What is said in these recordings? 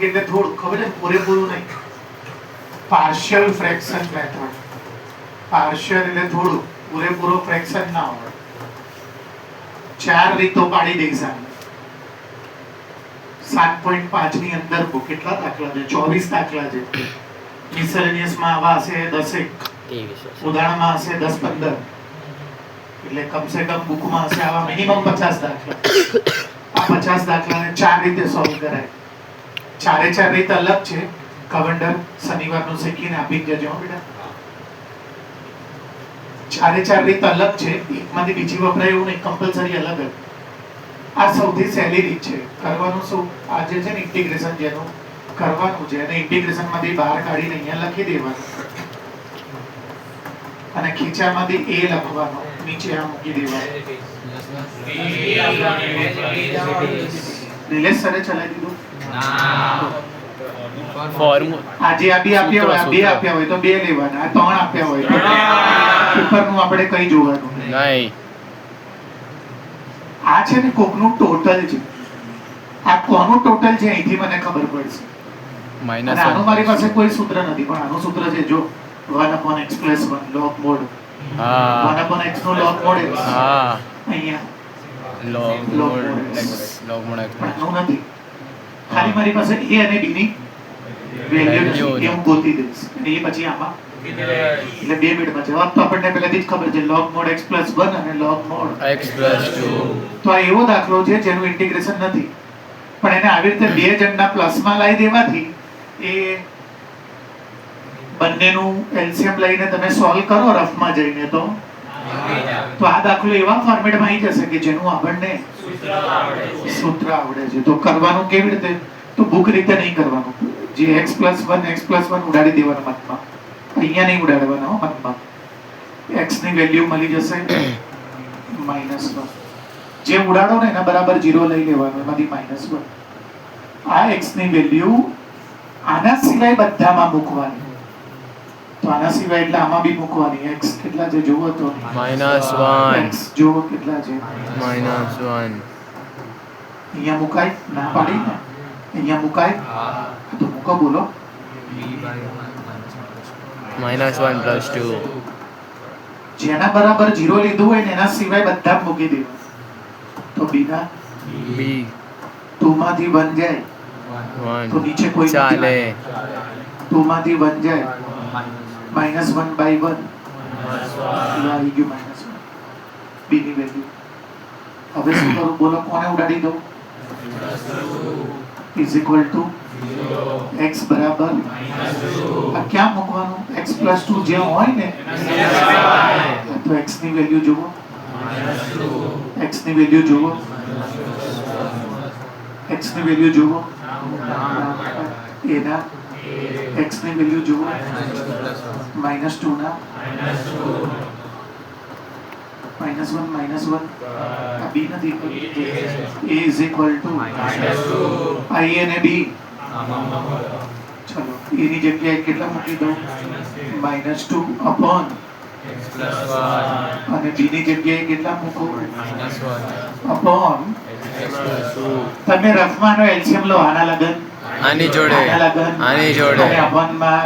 એટલે થોડું ખબર છે, પૂરેપૂરું નહીં. Partial fraction method. પાર્શિયલ એટલે થોડું, પૂરેપૂરો ફ્રેક્શન ના હોય. 4 રીતો પાડી દઈશ આને. 7.5 ની અંદર કેટલા દાખલા છે? 24 દાખલા છે. મિસેલેનિયસ માં આવા હશે 10, ઉદાહરણમાં હશે 10-15, એટલે કમસે કમ બુકમાં હશે આવા મિનિમમ 50 દાખલા. આ 50 દાખલાને 4 રીતે સોલ્વ કરાય. 4 રીત અલગ છે. કવંડર શનિવારનું શીખીને આપી જજો બેટા. 4 રીત અલગ છે, એકમાંથી બીજી વપરાય એવું નહીં, કમ્પલસરી અલગ જ. આ સૌથી સહેલી રીત છે. કરવાનું શું? આ જે છે ને ઇન્ટિગ્રેશન જેનું કરવાનું છે, અને ઇન્ટિગ્રેશનમાંથી બહાર કાઢીને અહીંયા લખી દેવાનું, અને ખીચામાંથી એ લખવાનો, નીચે આ મૂકી દેવાનું. નિલેશ સરે ચલાવી દીધું? આજે આ બે આપ્યા હોય, આ બે આપ્યા હોય તો 2 લેવાના, આ 3 આપ્યા હોય તો ઉપરનું આપણે કઈ જોવાનું નહીં. આ છે ને કોકનું ટોટલ છે. આ કોનું ટોટલ છે અહીંથી મને ખબર પડશે. અને આનું મારી પાસે કોઈ સૂત્ર નથી, પણ આનું સૂત્ર છે જો 1/x + 1 log mod. 1/x નો log mod અહીંયા log mod x આનું નથી. ખાલી મારી પાસે a અને b ની વેલ્યુ છે, હું ગોતી દઈશ અને એ પછી આમાં એટલે 2 મિનિટમાં જવાબ તો આપણને પહેલેથી જ ખબર છે, log mod x + 1 અને log mod x + 2. તો આ એવો દાખલો છે જેનું ઇન્ટિગ્રેશન નથી, પણ એને આવી રીતે 2 જણના પ્લસમાં લાવી દેવાથી એ બંનેનું એલસીએમ લઈને તમે સોલ્વ કરો રફમાં જઈને તો આ દાખલો એવા ફોર્મેટમાં આવી જશે કે જેનું આપણને સૂત્ર આવડે છે. તો કરવાનું કેવી રીતે? તો બુક રીતે નહીં કરવાનું. જે x + 1 ઉડાડી દેવાનું મતમાં, અહીંયા નહીં ઉડાડવાનો મતમાં. x ની વેલ્યુ મળી જશે -1. જે ઉડાડો ને એના બરાબર 0 લઈ લેવાનું, એમાંથી -1. આ x ની વેલ્યુ આના સિવાય બધામાં મૂકવાની. તો આના સિવાય એટલે આમાં બી મૂકવાની. x કેટલા છે જુઓ તો -1. x જુઓ કેટલા છે -1. અહીંયા મુકાય? ના પાડી ને. અહીંયા મુકાય? તો મૂકો, બોલો. -1 + 2. જેના બરાબર 0 લીધું હોય ને એના સિવાય બધા મૂકી દેવું. તો b ના b 2 માંથી 1 જાય 1 તો નીચે કોઈ ચાલે. 2 માંથી 1 જાય -1/1 આવી ગયું -1. b ની વેલ્યુ હવે શું કરું? બોલો, કોને ઉડાડી દઉં? = x બરાબર આ ક્યાં મૂકવાનું? x + 2 જે હોય ને તો x ની વેલ્યુ જુઓ, x ની વેલ્યુ જુઓ, x ની વેલ્યુ જુઓ, એના x ની વેલ્યુ જુઓ, -2 ના -1 આ b નથી. a = i અને b. ચલો એની જગ્યાએ કેટલા મૂકી દઉં? -2 અને b ની જગ્યાએ કેટલા મૂકો? તમે રફમાંનો એલસીએમ લો, આના લગન આની જોડે આની જોડે અને અપોનમાં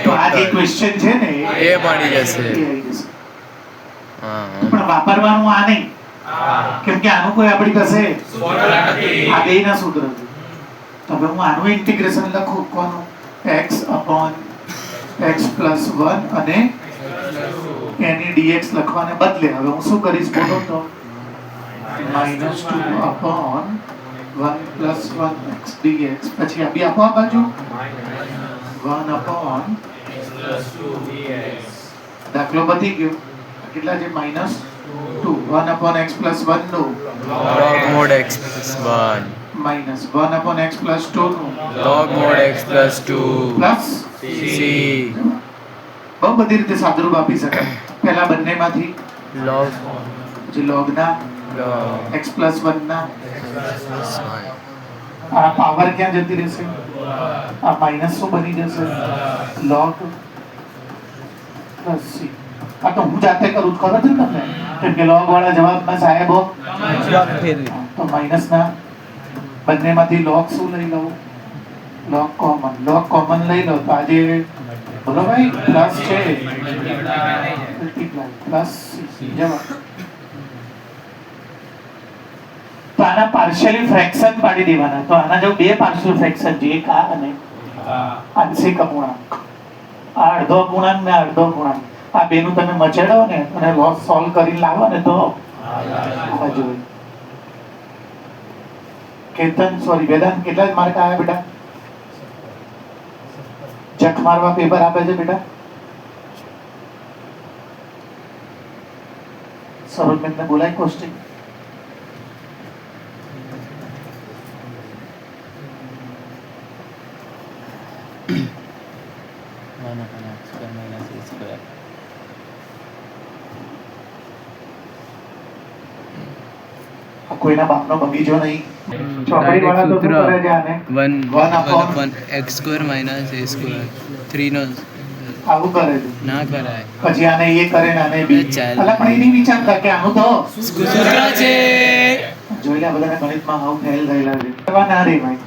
તો આ જે ક્વેશ્ચન છે ને એ બની જશે. પણ વાપરવાનું આ નહીં, કેમ કે આનું કોઈ આપણી પાસે આ બેયના સૂત્ર છે. તો હવે હું આનું ઇન્ટિગ્રેશન લખું, કોનું? x/x + 1 અને એની dx લખવાને બદલે હવે હું શું કરીશ બોલો તો? -2/1 + 1x dx. પછી આ બી આપો આ બાજુ 1/x + 2 દાખલો પતી ગયો. કેટલા છે? -2. 1/x + 1 નું log mod x + 1 -1/x + 2 નું log mod x + 2 plus c બહુ બધી રીતે સાદુરૂપ આપી શકાય. પહેલા બંનેમાંથી log જે log ના x + 1 ના આ પાવર ક્યાં જતી રહેશે? આ માઈનસ શું બની જશે? log + c. આ તો હું જાતે કરું છું, ખબર છે તમને? કેમ કે log વાળા જવાબમાં સાહેબો તો માઈનસ ના બંનેમાંથી log શું લઈ લઉં? log common લઈ લો તો આજે બોલો ભાઈ પ્લસ છે પ્લસ જવાબ. તો આના પાર્શિયલી ફ્રેક્શન પાડી દેવાના. તો આના જો બે પાર્શિયલ ફ્રેક્શન છે, એક આ અને આંશિક અપૂર્ણાંક. આ અડધો અપૂર્ણાંક ને અડધો અપૂર્ણાંક, આ બેનું તમે મચેડો ને અને લોસ સોલ્વ કરીને લાવો ને તો આ જોઈ. કેતન સોરી વેદાંત કેટલા માર્ક આવ્યા બેટા? જખ મારવા પેપર આપે છે બેટા? સરોજ મેમને બોલાય ક્વેશ્ચન. કોઈના બાપનો બગીચો નહીં. ચોપડી વાળા તો શું કરે છે આને? 1 x square minus a square 3 નો આવું કરે છે. ના કરાય. પછી આને એ કરે ને આને બી. ચાલ. અલા પણ એ નહીં વિચારતા કે આનું તો સૂત્ર છે. જોઈ લે બધાને ગણિતમાં હાવ ફેલ થયેલા છે. કરવા ના રે ભાઈ,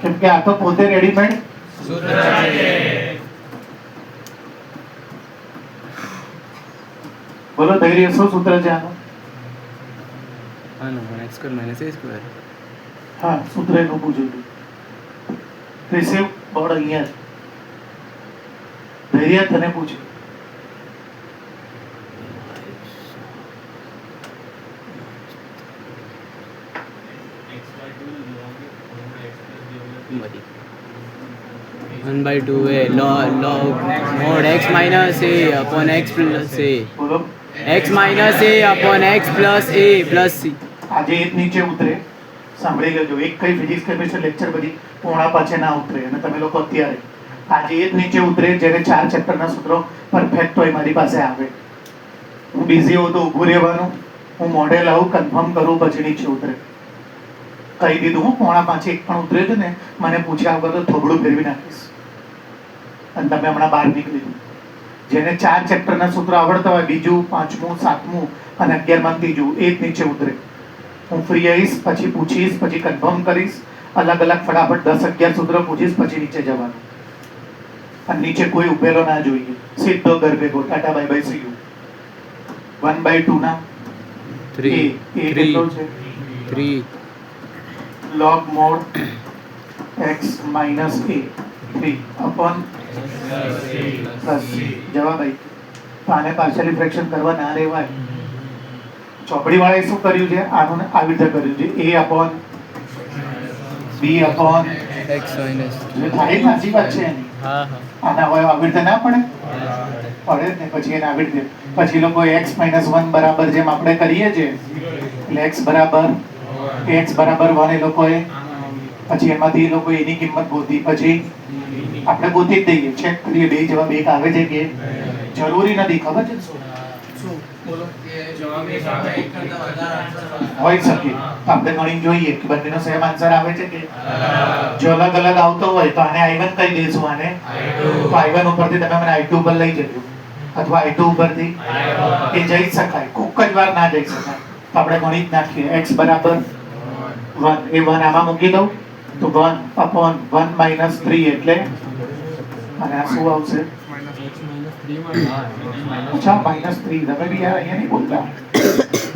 કેમ કે આ તો પોતે રેડીમેડ સૂત્ર છે. બોલો ધૈર્ય શું સૂત્ર છે આનું? આનો 1 x square minus a square. હા સૂત્ર એનું પૂછ્યું હતું. રિસીવ બોર્ડ અહીંયા છે. ધૈર્ય તને પૂછ્યું. One by 2 a log mod x minus a upon x plus a. બોલો x minus a upon x plus a plus c. આજે એક નીચે ઉતરે, સાંભળી લેજો. એક કઈ ફિઝિક્સ કેમિસ્ટ્રી લેક્ચર બધી પોણા પાછે ના ઉતરે. અને તમે લોકો અત્યારે આજે એક નીચે ઉતરે જ્યારે 4 ચેપ્ટરના સૂત્રો પરફેક્ટ હોય મારી પાસે આવે. હું બિઝી હોઉં તો ઊભું રહેવાનું, હું મોડેલ આવું કન્ફર્મ કરું પછી નીચે ઉતરે. કહી દીધું હું પોણા પાંચે એક પણ ઉતરે છે ને મને પૂછ્યા વગર તો થોબડું ફેરવી નાખીશ. અને તમે હમણાં બહાર નીકળી દો. જેને 4 ચેપ્ટરના સૂત્રો આવડતા હોય, બીજું, પાંચમું, સાતમું અને 11માં ત્રીજું, એ જ નીચે ઉતરે. હું ફ્રી આવીશ, પછી પૂછીશ, પછી કન્ફર્મ કરીશ, અલગ અલગ ફટાફટ 10-11 સૂત્રો પૂછીશ, પછી નીચે જવાનું. અને નીચે કોઈ ઉભેલો ના જોઈએ, સીધો ઘર ભેગો. Tata bye bye see you. 1/2 ના 3 એ કેટલો છે? 3 log mod x minus a 3 upon plus c. જવાબ આવી. તો આને પાર્શિયલી ફ્રેક્શન કરવા ના રહેવાય. ચોપડી વાળાએ શું કર્યું છે? આનું આવી રીતે કર્યું છે, a upon b upon x minus થાય. સાચી વાત છે એની. હા હા આના હોય આવી રીતે ના પડે? પડે જ ને. પછી એને આવી રીતે પછી લોકો x minus 1 બરાબર જેમ આપણે કરીએ છીએ એટલે x બરાબર 1 એ લોકોએ પછી એમાંથી એ લોકો એની કિંમત ગોતી, પછી આપણે ગોતી જ દઈએ, ચેક કરીએ બે જવાબ એક આવે છે કે જરૂરી નથી. ખબર છે હોય શકે આપણે ગણી જોઈએ કે બંનેનો સેમ આન્સર આવે છે કે જો અલગ અલગ આવતો હોય તો આને I1 કહી દઈશું, આને તો I1 ઉપરથી તમે મને I2 પર લઈ જજો, અથવા I2 ઉપરથી એ જઈ શકાય. કોક જ વાર ના જઈ શકાય તો આપણે ગણી જ નાખીએ. x બરાબર 1 એ 1 આમાં મૂકી દઉં તો 1 upon 1 minus 3 એટલે અને આ શું આવશે? અચ્છા -3. તમે બી યાર અહીંયા નહીં બોલતા.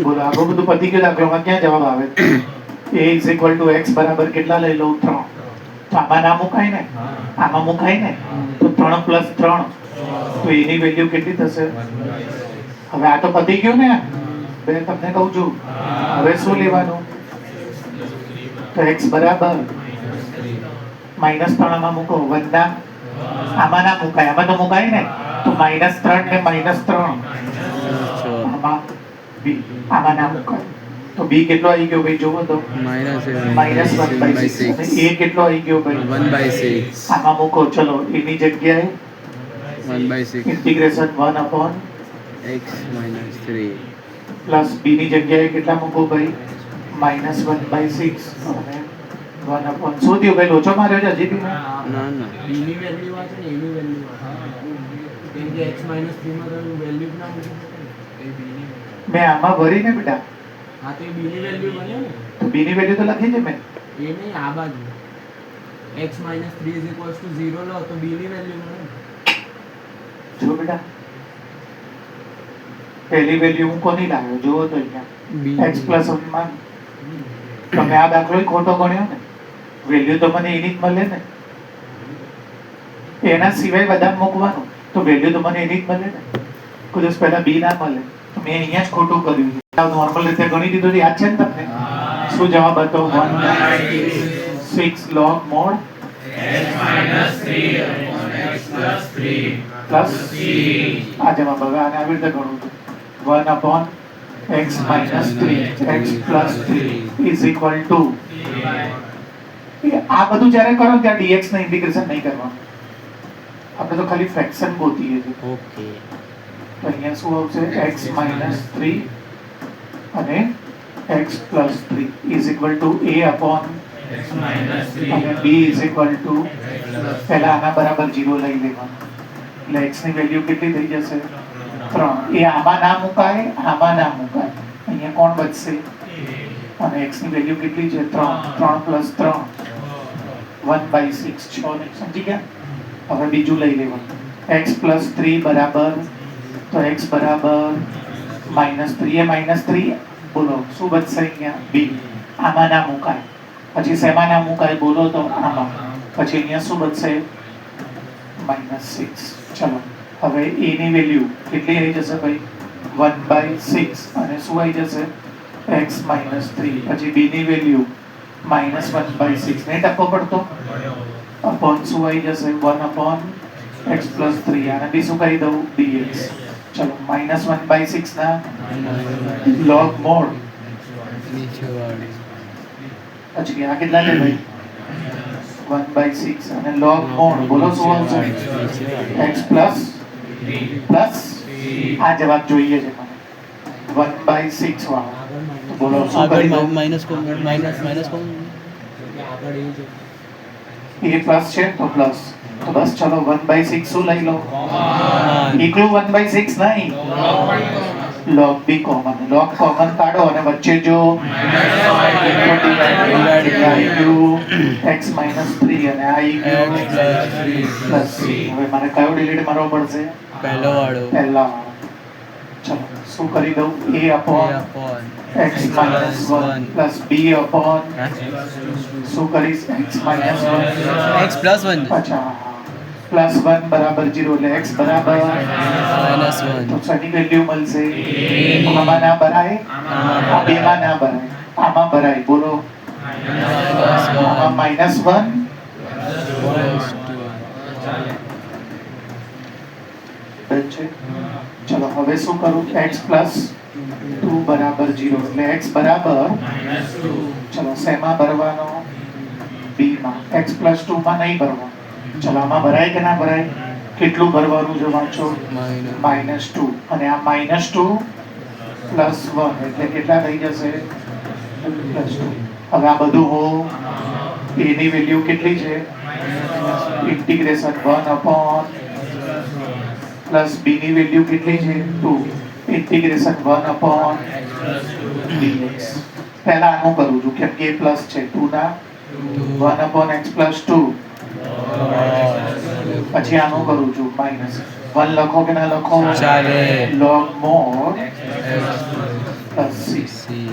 બોલો આગળ બધું પતી ગયું. દાખલામાં ક્યાં જવાબ આવે? a is equal to x બરાબર કેટલા લઈ લઉં? 3. તો આમાં ના મુકાય ને, આમાં મુકાય ને. તો 3 plus 3 તો એની વેલ્યુ કેટલી થશે? હવે આ તો પતી ગયું ને. બે તમને કહું છું હવે શું લેવાનું? તો x બરાબર -3 આમાં મૂકો. 1 ના આમાં ના મુકાય, આમાં તો મુકાય ને. તો -3 ને -3 આમાં b આમાં ના મુકાય. તો b કેટલો આવી ગયો ભાઈ? જોવો તો -1/6. અને a કેટલો આવી ગયો ભાઈ? 1/6. આમાં મૂકો. ચલો એની જગ્યાએ 1/6 integration 1 upon x minus 3 plus b ની જગ્યાએ કેટલા મૂકો ભાઈ? -1/6 અને 1 upon શું થયું ભાઈ? લોચો માર્યો છે હજી બી? ના ના b ની વેલ્યુ આ છે ને એની વેલ્યુ કેમ કે x - 3 માં તો વેલ્યુ ના મૂકી શકે ને એ b ની વેલ્યુ. મેં આમાં ભરી ને બેટા. હા તો એ b ની વેલ્યુ બને ને. તો b ની વેલ્યુ તો લખી છે મેં. એ નહીં આ બાજુ x minus 3 is equals to 0 લો તો b ની વેલ્યુ મળે. જો બેટા પહેલી વેલ્યુ હું કોની લાવ્યો જુઓ તો અહીંયા x પ્લસ 1 માં તમે આ દાખલો ખોટો ગણ્યો ને વેલ્યુ તો મને એની જ મળે ને એના સિવાય બધા મૂકવાનું તો વેલ્યુ તો મને એની જ મળે ને કોઈ દિવસ પહેલા બી ના મળે તો મેં અહીંયા જ ખોટું કર્યું નોર્મલ રીતે ગણી દીધું યાદ છે ને તમને શું જવાબ હતો 1/6 log mod પ્લસ આ જવાબ હવે આને આવી રીતે ગણવું 1/x minus 3 x plus 3 is equal to આ બધું જ્યારે કરો ત્યારે dx ને ઇન્ટિગ્રેશન નહીં કરવાનું આપણે તો ખાલી ફ્રેક્શન ગોતીએ છીએ ઓકે તો અહીંયા શું આવશે x minus 3 અને x plus 3 is equal to a upon x minus 3 અને b is equal to પહેલા આના બરાબર 0 લઈ લેવાનું એટલે x ની વેલ્યુ કેટલી થઈ જશે 3 એ આમાં ના મુકાય આમાં ના મુકાય અહીંયા કોણ બચશે અને x ની વેલ્યુ કેટલી છે 3 3 + 3 1/6 6 ને સમજી ગયા હવે બીજું લઈ લેવાનું x + 3 બરાબર તો x બરાબર -3 એ -3 બોલો શું બચશે અહીંયા b આમાં ના મુકાય પછી શેમાં ના મુકાય બોલો તો આમાં પછી અહીંયા શું બચશે -6 ચલો હવે a ની વેલ્યુ કેટલી આવી જશે ભાઈ 1/6 અને શું આવી જશે x -3 પછી b ની વેલ્યુ -1/6 ને ટકો પડતો અપોન શું આવી જશે 1/x + 3 અને બી શું કરી દઉં dx ચલો -1/6 ના log mod પછી આ કેટલા છે ભાઈ 1/6 અને log mod બોલો શું આવશે x પ્લસ આ જવાબ જોઈએ છે મને 1/6 વાળો તો બોલો શું કરી દઉં માઇનસ કોણ આગળ એવું છે એ પ્લસ છે તો પ્લસ તો બસ ચલો 1/6 શું લઈ લો એકલું 1/6 નહીં log b common log common કાઢો અને વચ્ચે જો x -3 અને આ પ્લસ હવે મારે કયો ડિલીટ મારવો પડશે પહેલો વાળો પહેલા વાળો ચલો શું કરી દઉં a upon x -1 plus b upon શું કરીશ x -1 x + 1 અચ્છા +1 બરાબર 0 એટલે x બરાબર -1 તો સની વેલ્યુ મળશે આમાં ના ભરાય આ બેમાં ના ભરાય આમાં ભરાય બોલો આમાં -1 છે ચલો હવે શું કરું x + 2 બરાબર 0 એટલે x બરાબર ચલો શેમાં ભરવાનો b માં x + 2 માં નહીં ભરવાનો ચલો આમાં ભરાય કે ના ભરાય કેટલું ભરવાનું છે વાંચો -2 અને આ -2 + 1 એટલે કેટલા થઈ જશે +2 હવે આ બધું હો a ની વેલ્યુ કેટલી છે ઇન્ટિગ્રેશન 1/+ b ની વેલ્યુ કેટલી છે 2 ઇન્ટિગ્રેશન 1/dx પહેલા આનું કરું છું કેમ કે પ્લસ છે 2 ના 1/x + 2 પછી આનું કરું છું -1 લખો કે ના લખો ચાલે log mod + c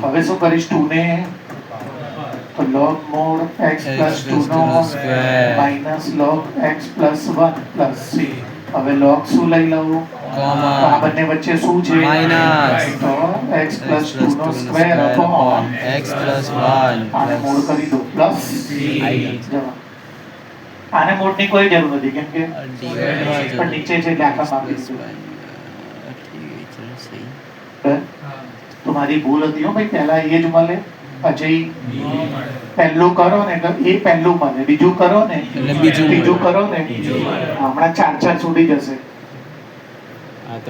હવે શું કરીશ 2 ને તો log mod x + 2 નો -log x + 1 + c હવે log શું લઈ લઉં કોમન આ બંને વચ્ચે શું છે માઈનસ તો x + 2 નો સ્ક્વેર અપોન x + 1 આને મોડ કરી દો પ્લસ આને મોડ ની કોઈ જરૂર નથી કેમ કે પણ નીચે છે એટલે આખા માપી દીધું તમારી ભૂલ હતી હો ભાઈ પહેલા એ જ મળે પછી પહેલું કરો ને તો એ પહેલું મળે બીજું કરો ને એટલે બીજું કરો ને હમણાં 4 સુધી જશે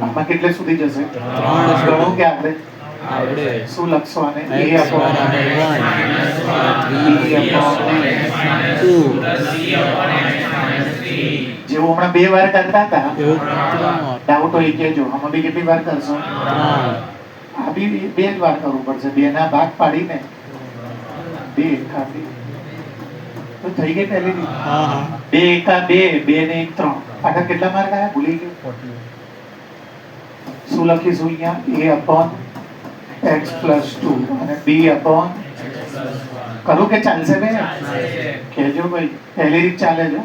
આમાં કેટલે સુધી જશે 3 ગણું કે આપણે શું લખશો આને a upon 2 જેવો હમણાં 2 વાર કરતા હતા ડાઉટ હોય કેજો આમાં બી કેટલી વાર કરશો આ બી 2 જ વાર કરવું પડશે 2 ના ભાગ પાડીને 2 ખાલી તો થઈ ગઈ પહેલી રીત. હા હા 2 એકા 2, 2 ને 1 3. પાછળ કેટલા માર્ક આયા ભૂલી ગયો. શું લખીશું અહીંયા? a upon x plus 2 અને b upon કરું કે ચાલશે બે? કહેજો ભાઈ. પહેલી રીત ચાલે છે.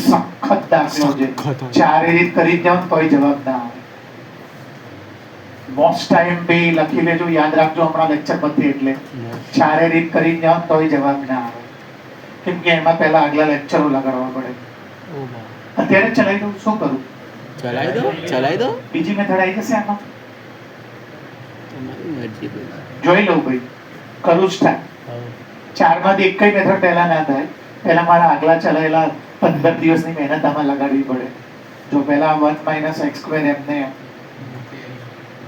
સખત દાખલો છે. સખત હોય. ચારે રીત કરી જ જાઓ ને તોય જવાબ ના આવે. મોસ્ટ ટાઈમ બે લખી લેજો, યાદ રાખજો હમણાં લેક્ચર પતે એટલે. ચારે રીત કરી જ જાઓ ને તોય જવાબ ના આવે. કેમ કે એમાં પહેલા આગલા લેક્ચરો લગાડવા પડે. ઓ બા. અત્યારે જ ચલાવી દઉં, શું કરું? ચલાઈ દો બીજી મેથડ આવી જશે આમાં. તમારી મરજી ભાઈ. જોઈ લઉં ભાઈ. કરું સ્ટાર્ટ. હા. ચારમાંથી એક કઈ મેથડ પહેલા ના થાય. પહેલા મારા આગલા ચલાવેલા 15 દિવસની મહેનત આમાં લગાડવી પડે. જો પહેલા 1 - x² એમને એમ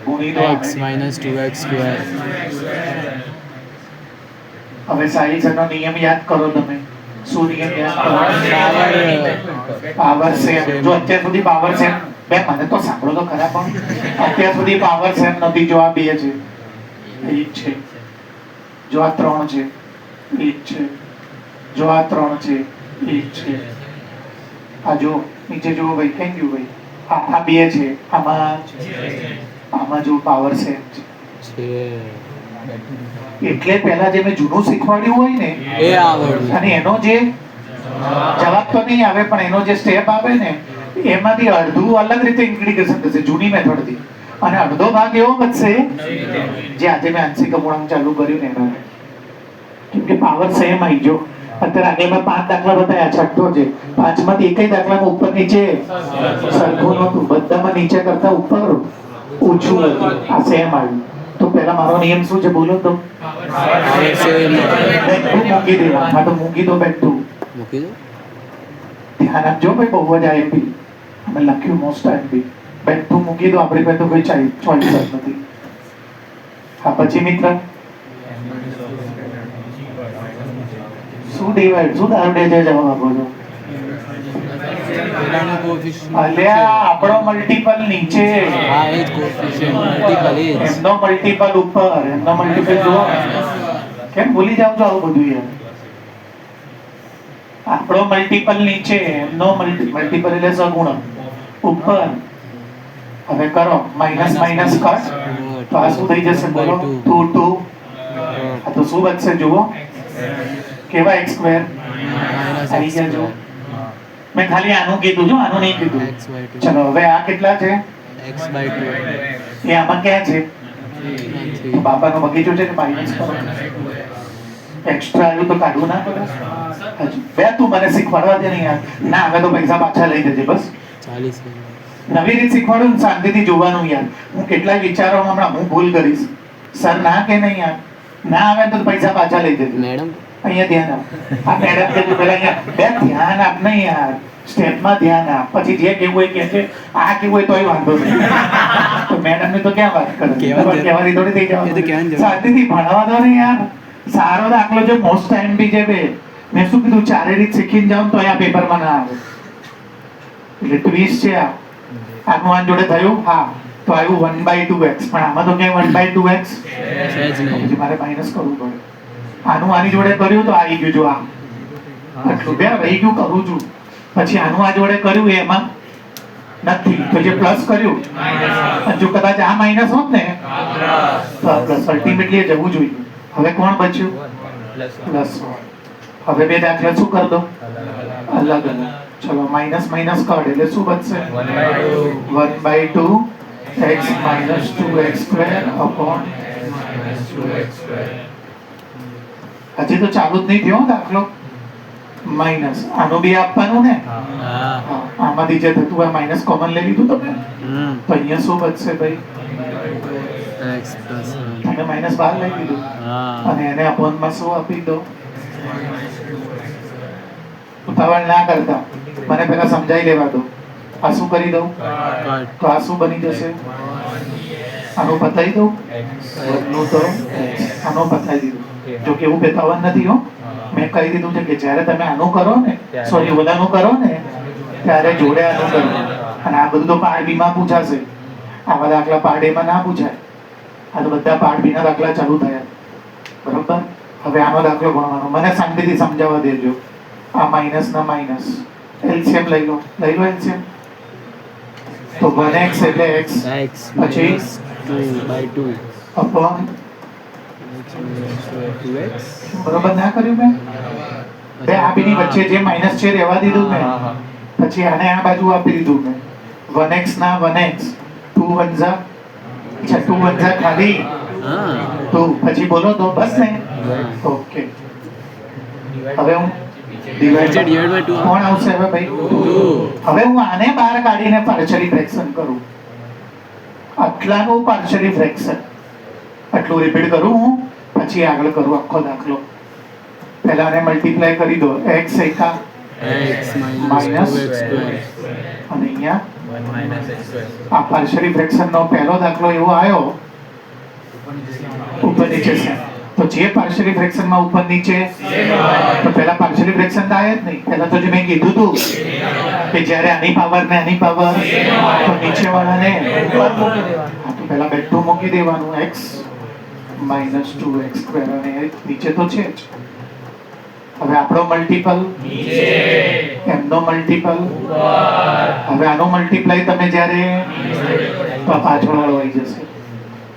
ગુણી દો x minus 2x square. હવે સાઈઝનો નિયમ યાદ કરો તમે. શું નિયમ યાદ કરો? Power same. જો અત્યાર સુધી પાવર સેમ, બે મને તો સાંભળો તો ખરા, પણ અત્યાર સુધી પાવર સેમ નથી. જો આ 2 છે, 1 છે. જો આ 3 છે, 1 છે. જો આ 3 છે, 1 છે. આ જો નીચે જુઓ ભાઈ, કેમ ગયું ભાઈ? આ 2 છે, આમાં જો પાવર સેમ છે. એટલે પહેલા જે મેં જૂનું શીખવાડ્યું હોય ને એ આવડ્યું. અને એનો જે જવાબ તો નહીં આવે, પણ એનો જે સ્ટેપ આવે ને એમાંથી અડધું અલગ રીતે ઇન્ટિગ્રેશન થશે જૂની મેથડથી, અને અડધો ભાગ એવો બચશે જે આજે મેં આંશિક અપૂર્ણાંક ચાલુ કર્યું ને એમાં. કેમ કે પાવર સેમ આવી ગયો. અત્યારે આગળમાં 5 દાખલા બતાવ્યા, છઠ્ઠો છે. 5માંથી એકય દાખલામાં ઉપર નીચે સરખું નહોતું, બધામાં નીચે કરતા ઉપર ઓછું હતું. આ સેમ આવ્યું. તો પહેલા મારો નિયમ શું છે બોલો તો? મૂકી દેવા. હા તો મૂકી દો બેઠું. મૂકી દો. ધ્યાન આપજો ભાઈ, બહુ જ આઈએમપી અમે લખ્યું મોસ્ટ આઈએમપી. બેઠું મૂકી દો. આપણી પાસે તો કોઈ ચોઈસ જ નથી. હા પછી મિત્ર શું ડિવાઈડ, શું દારૂડે છે જવાબ આપો છો? પેલાનો coefficient. અલ્યા આપણો મલ્ટીપલ નીચે, હા એ જ coefficient multiple એ જ. એમનો મલ્ટીપલ ઉપર. એમનો મલ્ટીપલ જુઓ. કેમ ભૂલી જાવ છો આવું બધું યાર? આપણો મલ્ટીપલ નીચે, એમનો મલ્ટીપલ એટલે સગુણ ઉપર. હવે કરો માઇનસ માઇનસ કટ, તો આ શું થઈ જશે બોલો? 2 2. આ તો શું બચશે જુઓ? કેવા x² આવી ગયા જો. મેં ખાલી આનું કીધું જો, આનું નહીં કીધું. x by 2. ચલો હવે આ કેટલા છે? x by 2. એ આમાં ક્યાં છે? તો બાપાનો બગીચો છે કે માઇનસ કરો. એક્સ્ટ્રા આવ્યું તો કાઢવું ના પડે? હજુ બે તું મને શીખવાડવા દે ને યાર. ના હવે તો પૈસા પાછા લઈ જજે બસ. 40. નવી રીત શીખવાડું ને શાંતિથી જોવાનું યાર. હું કેટલાય વિચારોમાં હમણાં હું ભૂલ કરીશ. સર ના કે નહીં યાર? ના આવે તો પૈસા પાછા લઈ જજે. મેડમ અહીંયા ધ્યાન આપ. આ મેડમ કે તું પેલા અહીંયા બે ધ્યાન આપ નહીં યાર. સ્ટેપમાં ધ્યાન આપ. પછી જે કેવું હોય કે છે, આ કેવું હોય તોય વાંધો નહીં. તો મેડમ ને તો ક્યાં વાત કરે? કહેવાની થોડી થઈ જવાનું. શાંતિથી ભણાવવા દો ને યાર. સારો દાખલો છે, મોસ્ટ ટાઈમ બી છે બે. મેં શું કીધું? ચારે રીત શીખીને જાઉં તો આ પેપરમાં ના આવે. એટલે ટ્વિસ્ટ છે આ. આનું આન જોડે થયું હા તો આવ્યું 1/2x, પણ આમાં તો ક્યાંય 1/2x છે જ નહીં. પછી મારે માઇનસ કરવું પડે. આનું આની જોડે કર્યું તો આવી ગયું જો આ આટલું બે રહી ગયું કરું છું. પછી આનું આ જોડે કર્યું એમાં નથી, તો જે પ્લસ કર્યું અને જો કદાચ આ માઇનસ હોત ને તો પ્લસ અલ્ટિમેટલી જવું જોઈએ. હવે કોણ બચ્યું? પ્લસ. હવે બે દાખલા શું કરી દો? અલગ અલગ. ચલો માઇનસ માઇનસ કર એટલે શું બચશે? 1/2 x minus 2x² upon હજી તો ચાલુ જ નહીં થયો દાખલો. માઇનસ આનું બી આપવાનું ને. હા. આમાંથી જે થતું હોય માઇનસ કોમન લઈ લીધું તમે, તો અહીંયા શું બચશે ભાઈ? x plus 1. તમે માઇનસ 12 લઈ લીધું હા. અને એને અપોનમાં શું આપી દો? ઉતાવળ ના કરતા, મને પહેલા સમજાઈ લેવા દો. આ શું કરી દઉં? Cut. તો આ શું બની જશે? આનું પતાઈ દઉં. બદલું તો આનો પતાઈ દીધું. જો કે એવું બતાવવાનું નથી હો. મેં કહી દીધું છે કે જ્યારે તમે આનું કરો ને, સોરી ઓલાનું કરો ને, ત્યારે જોડે આનું કરો. અને આ બધું તો પાર્ટ બી માં પૂછાશે. આવા દાખલા પાર્ટ એ માં ના પૂછાય. આ તો બધા પાર્ટ બી ના દાખલા ચાલુ થયા. બરોબર. હવે આનો દાખલો ભણવાનો. મને શાંતિથી સમજાવવા દેજો. આ માઇનસ ના માઇનસ, એલસીએમ લઈ લો એલસીએમ. તો 1x એટલે x x પછી minus 2/2 upon, x minus 2x. બરોબર ના કર્યું મેં? બે આ બેની વચ્ચે જે માઇનસ છે રહેવા દીધું મેં. પછી આને આ બાજુ આપી દીધું મેં. 1x ના 1x, 2 1 જા, અચ્છા 2 1 જા ખાલી હા 2, પછી બોલો તો બસ ને. ઓકે, હવે હું ડિવાઇડ divided by 2. કોણ આવશે હવે ભાઈ? 2. હવે હું આને બહાર કાઢીને પાર્શિયલી ફ્રેક્શન કરું. આટલાનું પાર્શિયલી ફ્રેક્શન આટલું રિપીટ કરું હું, પછી આગળ કરું આખો દાખલો. પહેલા આને મલ્ટીપ્લાય કરી દો, x એકા x minus Minus 2x square. અને અહીંયા આ પાર્શિયલી ફ્રેક્શન નો પહેલો દાખલો એવો આવ્યો ઉપર નીચે છે. તો જે પાર્શિયલી ફ્રેક્શન માં ઉપર નીચે, તો પહેલા પાર્શિયલી ફ્રેક્શન થાય જ નહીં. પહેલા તો જે મેં કીધું હતું કે જ્યારે આની પાવર ને આની પાવર, તો નીચે વાળાને ઉપર મૂકી દેવાનું. હા, તો પહેલા બેઠું મૂકી દેવાનું, x minus 2x square, અને એ નીચે તો છે જ. હવે આપણો મલ્ટીપલ એમનો મલ્ટીપલ, હવે આનો મલ્ટીપ્લાય તમે જ્યારે તો આ પાછળ વાળો આવી જશે.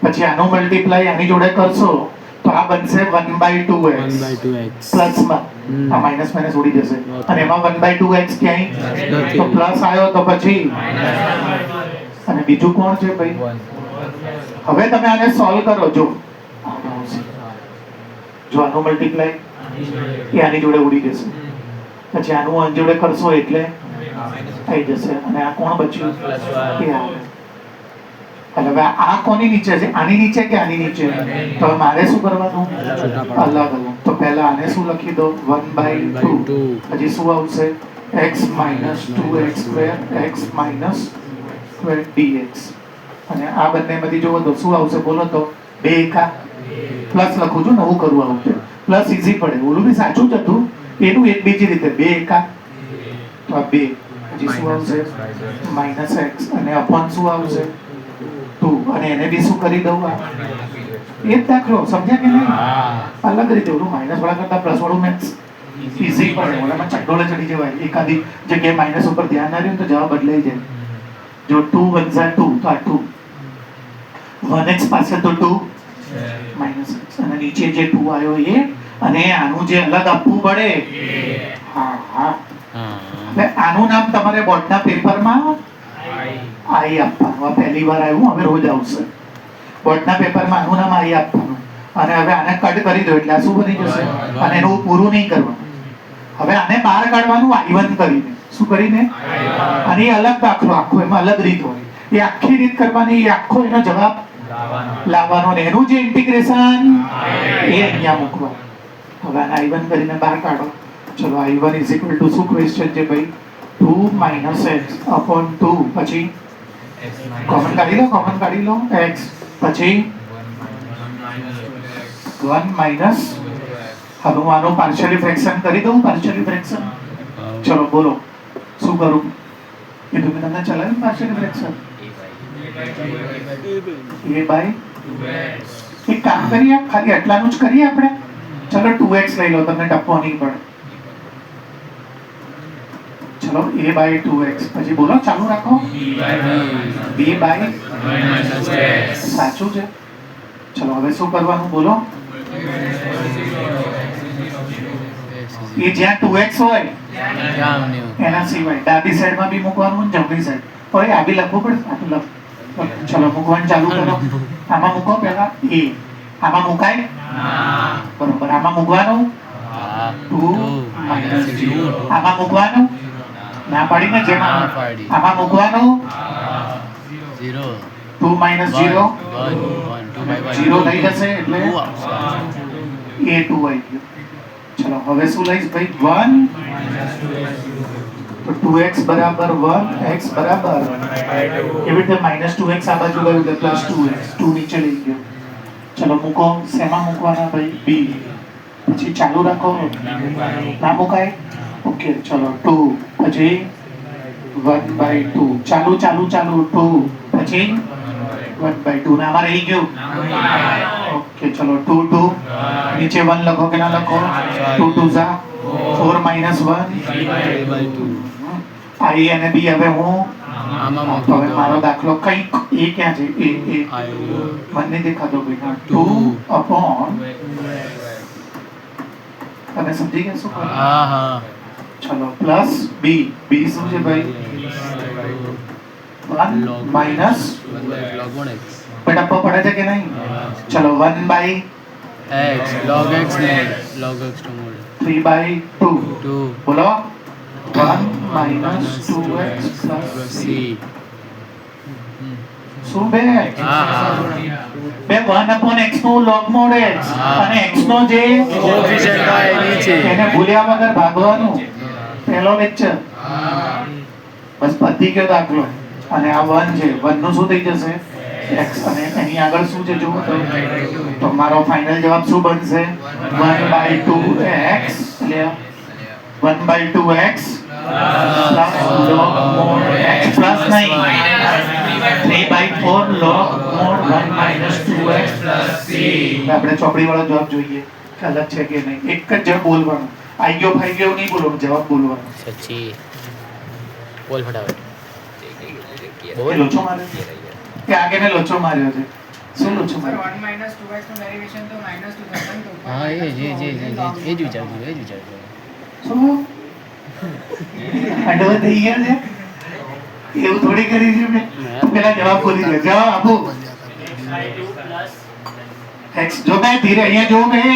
પછી આનો મલ્ટીપ્લાય આની જોડે કરશો તો આ બનશે 1/2x 1/2x. પ્લસમાં આ માઇનસ માઇનસ ઉડી જશે, અને એમાં 1/2x ક્યાંય તો પ્લસ આવ્યો તો પછી, અને બીજું કોણ છે ભાઈ? હવે તમે આને સોલ્વ કરો. જો આનો મલ્ટીપ્લાય એ આની જોડે ઉડી જશે, પછી આનું આની જોડે કરશો એટલે થઈ જશે, અને આ કોણ બચ્યું? એ આવે. અને હવે આ કોની નીચે છે? આની નીચે કે આની નીચે? તો હવે મારે શું કરવાનું? અલગ અલગ. તો પહેલા આને શું લખી દો? 1/2. પછી શું આવશે? x minus 2x square, x minus square dx. અને આ બંનેમાંથી જોવો તો શું આવશે? બોલો તો. 2 એકા પ્લસ લખું છું, નવું કરવું આવશે. પ્લસ ઈઝી પડે, ઓલું બી સાચું જ હતું, એનું એક બીજી રીતે 2 એકા તો આ 2, પછી શું આવશે? માઇનસ x, અને અપોન શું આવશે? 2, અને એને બી શું કરી દઉં? આ એ જ દાખલો સમજ્યા કે નહીં? અલગ રીતે ઓલું માઇનસ વાળા કરતા પ્લસ વાળું મેથ્સ ઈઝી પડે, ઓલામાં ચકડોળે ચડી જવાય. એકાદી જગ્યાએ માઇનસ ઉપર ધ્યાન ના રહ્યું તો જવાબ બદલાઈ જાય. જો 2 1 2, તો આ 2, 1x પાસે તો 2 માઇનસ x, અને નીચે જે 2 આવ્યો એ, અને આનું જે અલગ આપવું પડે. હા હા, એટલે આનું નામ તમારે બોર્ડના પેપરમાં આઈ આપવાનું. આ પહેલી વાર આવ્યું, હવે રોજ આવશે બોર્ડના પેપરમાં. આનું નામ આઈ આપવાનું, અને હવે આને કટ કરી દો એટલે આ શું બની જશે? અને એનું પૂરું નહીં કરવાનું. હવે આને બહાર કાઢવાનું I1 કરીને. શું કરીને? અને એ અલગ દાખલો આખો, એમાં અલગ રીત હોય. એ આખી રીત કરવાની, એ આખો એનો જવાબ લાવવાનો, ને એનું જે ઇન્ટિગ્રેશન એ અહીંયા મૂકવાનું. હવે આને I1 કરીને બહાર કાઢો. ચલો, I1 ઇઝ ઇક્વલ ટુ શું ક્વેશ્ચન છે ભાઈ? 2 minus x upon 2, પછી કોમન કાઢી લો x, પછી 1 minus, હવે હું આનું પાર્શિયલી ફ્રેક્શન કરી દઉં. પાર્શિયલી ફ્રેક્શન, ચલો બોલો શું કરું? એ તો મેં તમને ચલાવ્યું પાર્શિયલી ફ્રેક્શન. a બાય એક કામ કરીએ, ખાલી આટલાનું જ કરીએ આપણે. ચલો 2x લઈ લો, તમને ટપકો નહીં પડે. ચલો a બાય 2x, પછી બોલો ચાલુ રાખો. b બાય સાચું છે. ચલો હવે શું કરવાનું બોલો? એ જ્યાં 2x હોય એના સિવાય ડાબી સાઈડમાં બી મૂકવાનું, જમણી સાઈડ. હવે આ બી લખવું પડે. આ તો લખ. ચલો મૂકવાનું ચાલુ કરો. આમાં મૂકો પહેલા a. આમાં મુકાય? બરોબર. આમાં મૂકવાનું 2 minus 0. આમાં મૂકવાનું ના પાડીને જેમ આમાં મૂકવાનું 2 minus 0 0 થઈ જશે, એટલે a2 આવી ગયું. ચલો હવે શું લઈશ ભાઈ? 1, તો 2x બરાબર 1, x બરાબર એવી રીતે -2x આ બાજુ ગયું એટલે +2x, 2 નીચે લઈ ગયો. ચલો મૂકો. શેમાં મૂકવાના ભાઈ? b. પછી ચાલુ રાખો. ના મુકાય? ઓકે. ચલો 2, પછી 1/2. ચાલુ 2, પછી 1/2. ના આમાં રહી ગયું. ઓકે. ચલો 2 2, નીચે 1 લખો કે ના લખો? 2 2 ઝા 4 minus 1 3/2. I અને B હવે હું આમાં તો હવે મૂકી મારો દો. દાખલો કંઈક એ ક્યાં છે એ મને દેખાતો બેટા 2 upon તમે સમજી ગયા શું કહું? હા હા ચલો પ્લસ B શું છે ભાઈ 1 minus log 1x બેટા પ પડે છે કે નહીં? ચલો 1 by x log x mod log x to mod 3 by 2 2 બોલો 1 minus 2x plus c શું બે હા હા બે 1 upon x નું log mod x હા. અને x નો જે કોએફિશિયન્ટ હોય એ નીચે એને ભૂલ્યા વગર ભાગવાનું પહેલો લેક્ચર બસ પતી ગયો દાખલો અને આ 1 છે 1 નું શું થઈ જશે x અને એની આગળ શું છે જુઓ તો મારો ફાઇનલ જવાબ શું બનશે 1/2x એટલે 1/2x plus log mod x plus નહીં 3/4 log mod 1 minus 2x plus c આપણે ચોપડી વાળો જવાબ જોઈએ કે અલગ છે કે નહીં એક જ જવાબ બોલવાનો આઈ ગયો ફાઈ ગયો નહીં બોલવાનો જવાબ બોલવાનો સચ્ચી બોલ ફટાફટ એ લોચો માર્યો કે આગે ને લોચો માર્યો છે શું લોચો સર માર્યો 1 minus 2x નું ડેરિવેશન તો -2 થશે ને તો હા એ જ વિચારજો શું અંડો થઈ ગયા છે એવું થોડી કરી છે મેં તું પેલા જવાબ બોલી દે જવાબ આપો x જો મેં ધીરે અહીંયા જો મેં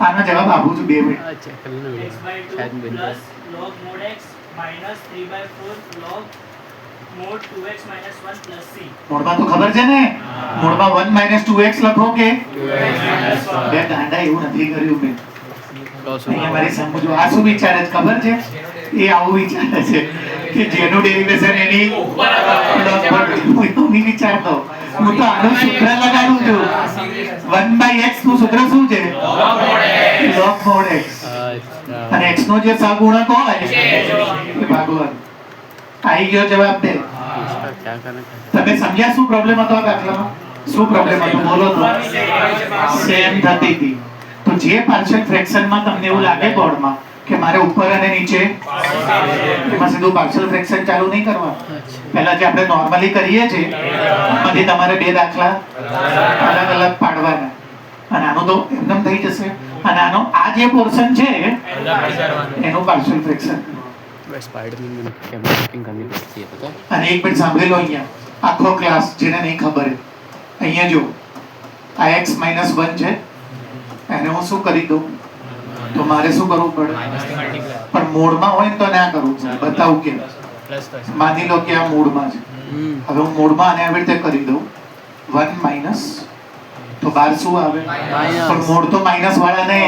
આનો જવાબ આપું છું 2 મિનિટ અચ્છા કલનો x/2 plus log mod x minus 3/4 log mod 2x minus 1 plus c. મોડમાં તો ખબર છે ને મોડમાં 1 - 2x લખો કે બે ગાંડા એવું નથી કર્યું મેં અહીંયા મારી સમજો આ શું વિચારે છે ખબર છે એ આવું વિચારે છે કે જેનું ડેરિવેશન એની હું એવું નહીં વિચારતો હું તો આનું સૂત્ર લગાડું છું 1/x નું સૂત્ર શું છે log mod x અચ્છા અને x નો જે સહગુણક હોય એ ભાગવાનું આવી ગયો જવાબ દે क्या करना તમે સમજ્યા શું પ્રોબ્લેમ હતો આ દાખલામાં શું પ્રોબ્લેમ હતો બોલો તો સેમ થતી હતી તો જે પાર્શિયલ ફ્રેક્શનમાં તમને એવું લાગે બોર્ડમાં કે મારે ઉપર અને નીચે એમાં સીધું પાર્શિયલ ફ્રેક્શન ચાલુ નહીં કરવાનું પહેલા જે આપણે નોર્મલી કરીએ છીએ એમાંથી તમારે બે દાખલા અલગ અલગ પાડવાના અને આનો તો એકદમ થઈ જશે અને આનો આ જે પોર્શન છે એનું પાર્શિયલ ફ્રેક્શન बस स्पाइडरमैन में कैमरा सेटिंग करनी पड़ती है पता है અને એક મિનિટ સાંભળી લો અહીંયા આખો ક્લાસ જેને નહીં ખબર અહીંયા જો આ x - 1 છે એને હું શું કરી દઉં તો મારે શું કરવું પડે પણ મૂળમાં હોય ને તો ના કરવું પડે બતાવું કે માની લો કે આ મૂળમાં છે હવે હું મૂળમાં આને આવી રીતે કરી દઉં 1 માઈનસ તો બાર શું આવે પણ મૂળ તો માઈનસ વાળા ને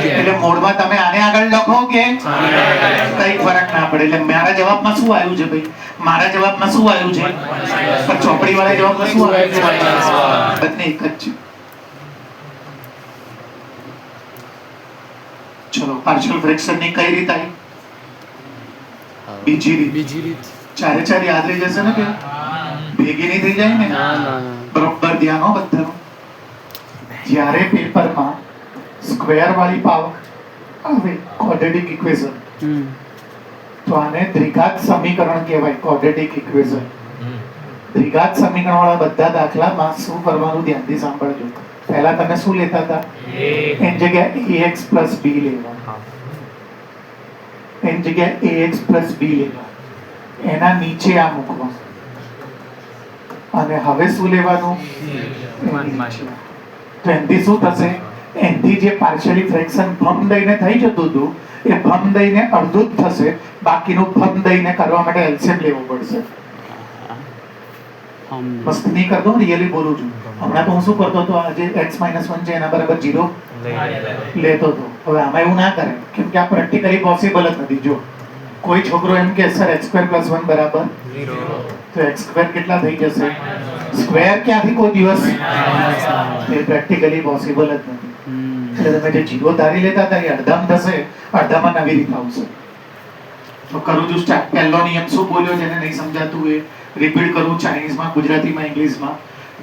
એટલે મૂળમાં તમે આને આગળ લખો કે કઈ ફરક ના પડે એટલે મારા જવાબમાં શું આવ્યું છે ભાઈ મારા જવાબમાં શું આવ્યું છે પણ ચોપડી વાળા જવાબમાં શું આવ્યું છે બંને એક જ છે ચલો પાર્શિયલ ફ્રેક્શન ની કઈ રીત આવી બીજી રીત ચારે ચાર યાદ રહી જશે ને કે ભેગી નહીં થઈ જાય ને બરોબર ધ્યાન હો બધાનું જ્યારે પેપરમાં સ્ક્વેર વાળી પાવર આવે ક્વોડ્રેટિક ઇક્વેશન તો આને દ્વિઘાત સમીકરણ કહેવાય ક્વોડ્રેટિક ઇક્વેશન દ્વિઘાત સમીકરણ વાળા બધા દાખલામાં શું કરવાનું ધ્યાનથી સાંભળજો પહેલા તમે શું લેતા હતા એની જગ્યાએ ax b લેવાનું એની જગ્યાએ ax b લેવાનું એના નીચે આ મૂકવાનું અને હવે શું લેવાનું તો એનથી શું થશે એનથી જે પાર્શિયલી ફ્રેક્શન ભમ દઈને થઈ જતું હતું એ ભમ દઈને અડધું જ થશે બાકીનું ભમ દઈને કરવા માટે એલસીએમ લેવું પડશે મસ્ત નહીં કરતો રિયલી બોલું છું હમણાં તો હું શું કરતો હતો આજે x - 1 છે એના બરાબર 0 લેતો હતો હવે આમાં એવું ના કરે કેમ કે આ પ્રેક્ટિકલી પોસિબલ જ નથી જો કોઈ છોકરો એમ કે સર x² + 1 બરાબર 0 તો x² કેટલા થઈ જશે સ્ક્વેર ક્યાંથી કોઈ દિવસ એ પ્રેક્ટિકલી પોસિબલ જ નથી એટલે તમે જે 0 ધારી લેતા હતા એ અડધામાં થશે અડધામાં નવી રીત આવશે તો કરું છું સ્ટાર્ટ પહેલો નિયમ શું બોલ્યો જેને નહીં સમજાતું એ રિપીટ કરું ચાઇનીઝમાં ગુજરાતીમાં ઇંગ્લિશમાં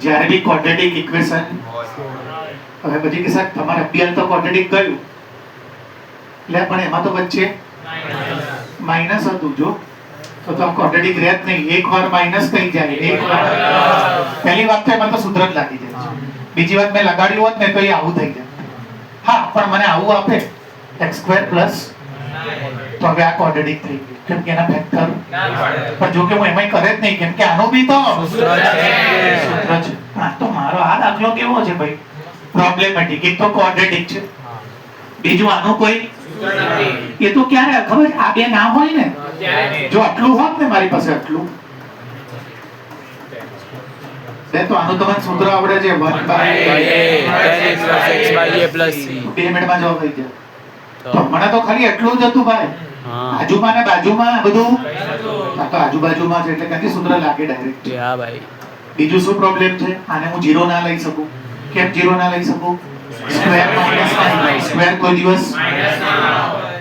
જ્યારે બી ક્વોડ્રેટિક ઇક્વેશન હવે પછી કે સાહેબ તમારે અભ્યાસ તો ક્વોડ્રેટિક ગયું લે પણ એમાં તો વચ્ચે માઇનસ હતું જો, તો આ ક્વોડ્રેટિક રહે જ નહીં. એકવાર માઇનસ થઈ જાય, એકવાર પહેલી વાત તો એમાં તો સૂત્ર જ લાગી જાય છે. બીજી વાત મેં લગાડ્યું હોત ને તો એ આવું થઈ જાય. હા પણ મને આવું આપે x2 પ્લસ, તો હવે આ ક્વોડ્રેટિક થઈ ગયું કેમ કે એના ફેક્ટર પણ જો કે હું એમાંય કરે જ નહીં કેમ કે આનો બી તો સૂત્ર છે. હા તો મારો આ દાખલો કેવો છે ભાઈ? પ્રોબ્લેમેટિક. એક તો ક્વોડ્રેટિક છે, બીજું આનું કોઈ એ તો ક્યારે ખબર આ બે ના હોય ને, જો આટલું હોત ને મારી પાસે આટલું તો આનું તમને સૂત્ર આવડે છે 1/a plus c. 2 મિનિટમાં જવાબ થઈ જાય. તો મને તો ખાલી એટલું જ હતું ભાઈ. આજુમાં ને બાજુમાં બધું આ તો આજુબાજુમાં છે એટલે ક્યાંથી સૂત્ર લાગે ડાયરેક્ટ. હા ભાઈ. બીજું શું પ્રોબ્લેમ છે? આને હું 0 ના લઈ શકું. કેમ 0 ના લઈ શકું? સ્ક્વેર માઈનસ સ્ક્વેર કોઈ દિવસ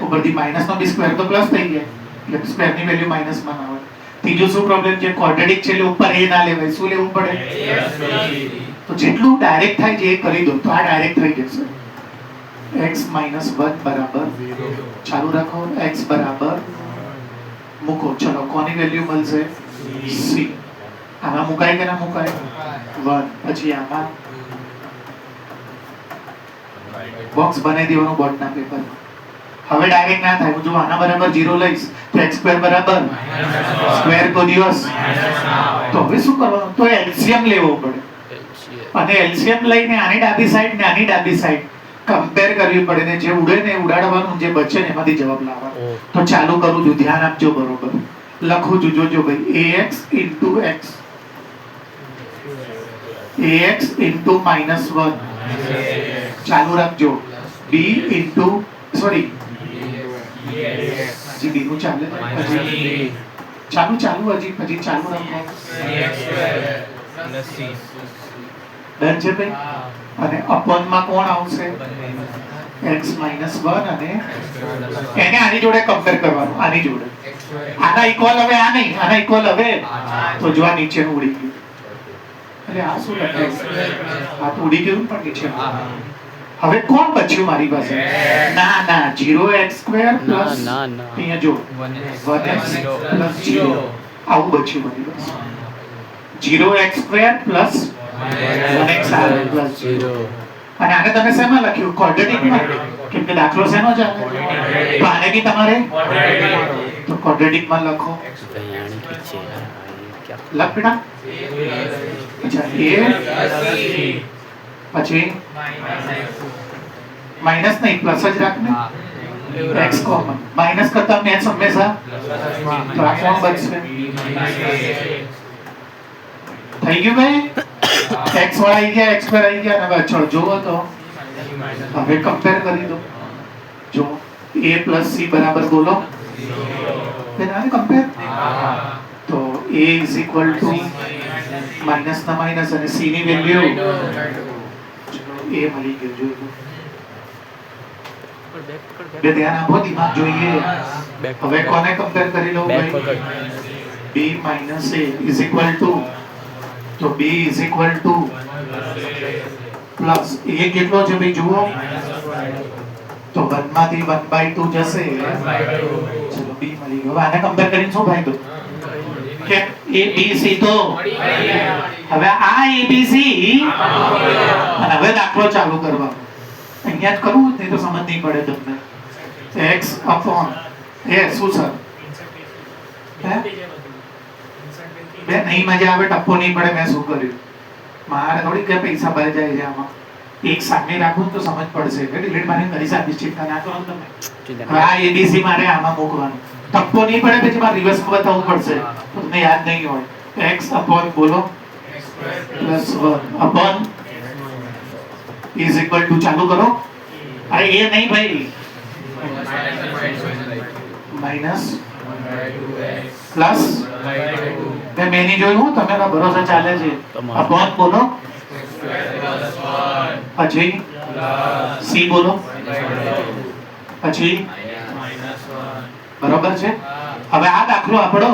ઉપરથી માઈનસ નો બી સ્ક્વેર તો પ્લસ થઈ જાય એટલે સ્ક્વેર ની વેલ્યુ માઈનસ માં આવે. ત્રીજો શું પ્રોબ્લેમ છે? ક્વોડ્રેટિક છે એટલે ઉપર a ના લેવાય. શું લેવું પડે? તો જેટલું ડાયરેક્ટ થાય છે એ કરી દો તો આ ડાયરેક્ટ થઈ જશે. x - 1 બરાબર 0. ચાલુ રાખો. x બરાબર મૂકો. ચલો કોની વેલ્યુ મળશે? c. આમાં મુકાય કે ના મુકાય? 1. પછી આમાં બોક્સ બનાવી દેવાનું બોર્ડના પેપરમાં. હવે ડાયરેક્ટ ના થાય. હું જો આના બરાબર 0 લઈશ તો x2 બરાબર સ્ક્વેર કો દિવસ તો હવે શું કરવાનું? તો એલસીએમ લેવો પડે અને એલસીએમ લઈને આની ડાબી સાઈડ ને આની ડાબી સાઈડ કમ્પેર કરવી પડે ને જે ઉડે ને ઉડાડવાનું, જે બચે ને એમાંથી જવાબ લાવવાનો. તો ચાલુ કરું છું, ધ્યાન આપજો બરોબર. લખું છું જોજો ભાઈ ax into x ax into -1 ચાલુ રાખજો b into સોરી હજી b નું ચાલે હજી ચાલુ હજી પછી ચાલુ રાખો. ડન છે ભાઈ. અને અપોન માં કોણ આવશે? x - 1 અને એને આની જોડે કમ્પેર કરવાનું. આની જોડે આના ઇક્વલ હવે આ નહીં, આના ઇક્વલ હવે તો જો આ નીચે ઉડી ગયું. અરે આ શું લખાયું? આ તો ઉડી ગયું પણ નીચે. હવે કોણ બચ્યું મારી પાસે? ના 0x2 પ્લસ અહીંયા જો 1x પ્લસ 0 આવું બચ્યું મારી પાસે. 0x2 plus 1x plus 0. અને આને તમે શેમાં લખ્યું? ક્વોડ્રેટિકમાં. કેમ કે દાખલો શેનો ચાલે? તો આને બી તમારે તો ક્વોડ્રેટિકમાં લખો. લખ બેટા. અચ્છા a પછી માઈનસ નહીં પ્લસ જ રાખને. x common. માઈનસ કરતા મેથ્સ હંમેશા તો આ કોણ બચશે? થઈ ગયું ભાઈ. x વાળા આવી ગયા, x2 આવી ગયા અને હવે ચલો જોવો તો હવે કમ્પેર કરી દો. જો a plus c બરાબર બોલો બેન કમ્પેર. તો a is equal to minus ના માઈનસ અને c ની વેલ્યુ a મળી ગયું. જોયું બે ધ્યાન આપો, દિમાગ જોઈએ. હવે કોને કમ્પેર કરી લઉં ભાઈ? b minus a is equal to તો b is equal to plus a કેટલો છે ભાઈ જુઓ તો 1 માંથી 1/2 જશે. ચલો b મળી ગયો. આને કમ્પેર કરીને શું ફાયદો? કે a b c તો હવે આ a b c અને હવે દાખલો ચાલુ કરવાનો. અહીંયા જ કરવું નહીં તો સમજ નહીં પડે તમને. x upon a શું સર? બે નહીં મજા આવે, ટપ્પો નહીં પડે. મેં શું કર્યું? મારે થોડી કે પૈસા ભરી જાય છે આમાં. એક સામે રાખું તો સમજ પડશે. ડિલીટ મારી કરી સાબિત ચિંતા ના કરો તમે. આ એબીસી મારે આમાં મૂકવાનું. ટપ્પો નહીં પડે પછી મારે રિવર્સમાં બતાવવું પડશે. તમને યાદ નહીં હોય. x upon બોલો plus 1 upon is equal to ચાલુ કરો. અરે એ નહીં ભાઈ. માઈનસ પ્લસ મેં નહીં જોયું હું તમે ભરોસા ચાલે છે. અપોન બોલો પછી સી બોલો પછી બરોબર છે. હવે આ દાખલો આપણો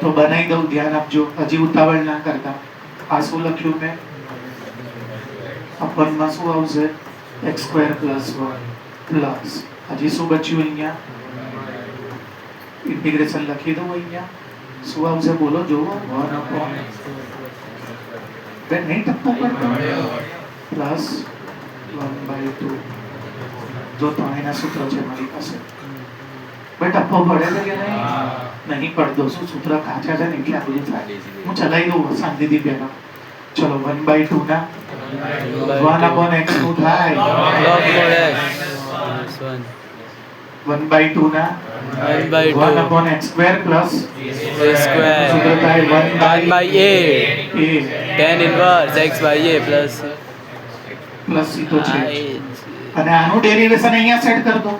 તો બનાવી દઉં. ધ્યાન આપજો, હજી ઉતાવળ ના કરતા. આ શું લખ્યું મેં? અપોનમાં શું આવશે? x2 + 1 પ્લસ હજી શું બચ્યું અહીંયા? ઇન્ટિગ્રેશન લખી દઉં અહીંયા. શું આવશે બોલો જોવો? 1 બે નહીં ટપ્પો કરતો પ્લસ 1/2. જો ત્રણેયના સૂત્ર છે મારી પાસે. બે ટપ્પો પડે છે કે નહીં? નહીં પડતો. શું સૂત્ર કાચા છે ને એટલે આ બધું થાય. હું ચલાવી દઉં શાંતિથી પહેલા. ચલો 1/2 ના 1/x નું થાય. log mod x minus 1/2 ના 1 1/x square plus a square સૂત્ર થાય 1 by a a tan inverse x by a plus plus c તો છે. I અને આનું ડેરિવેશન અહીંયા સેટ કર દો.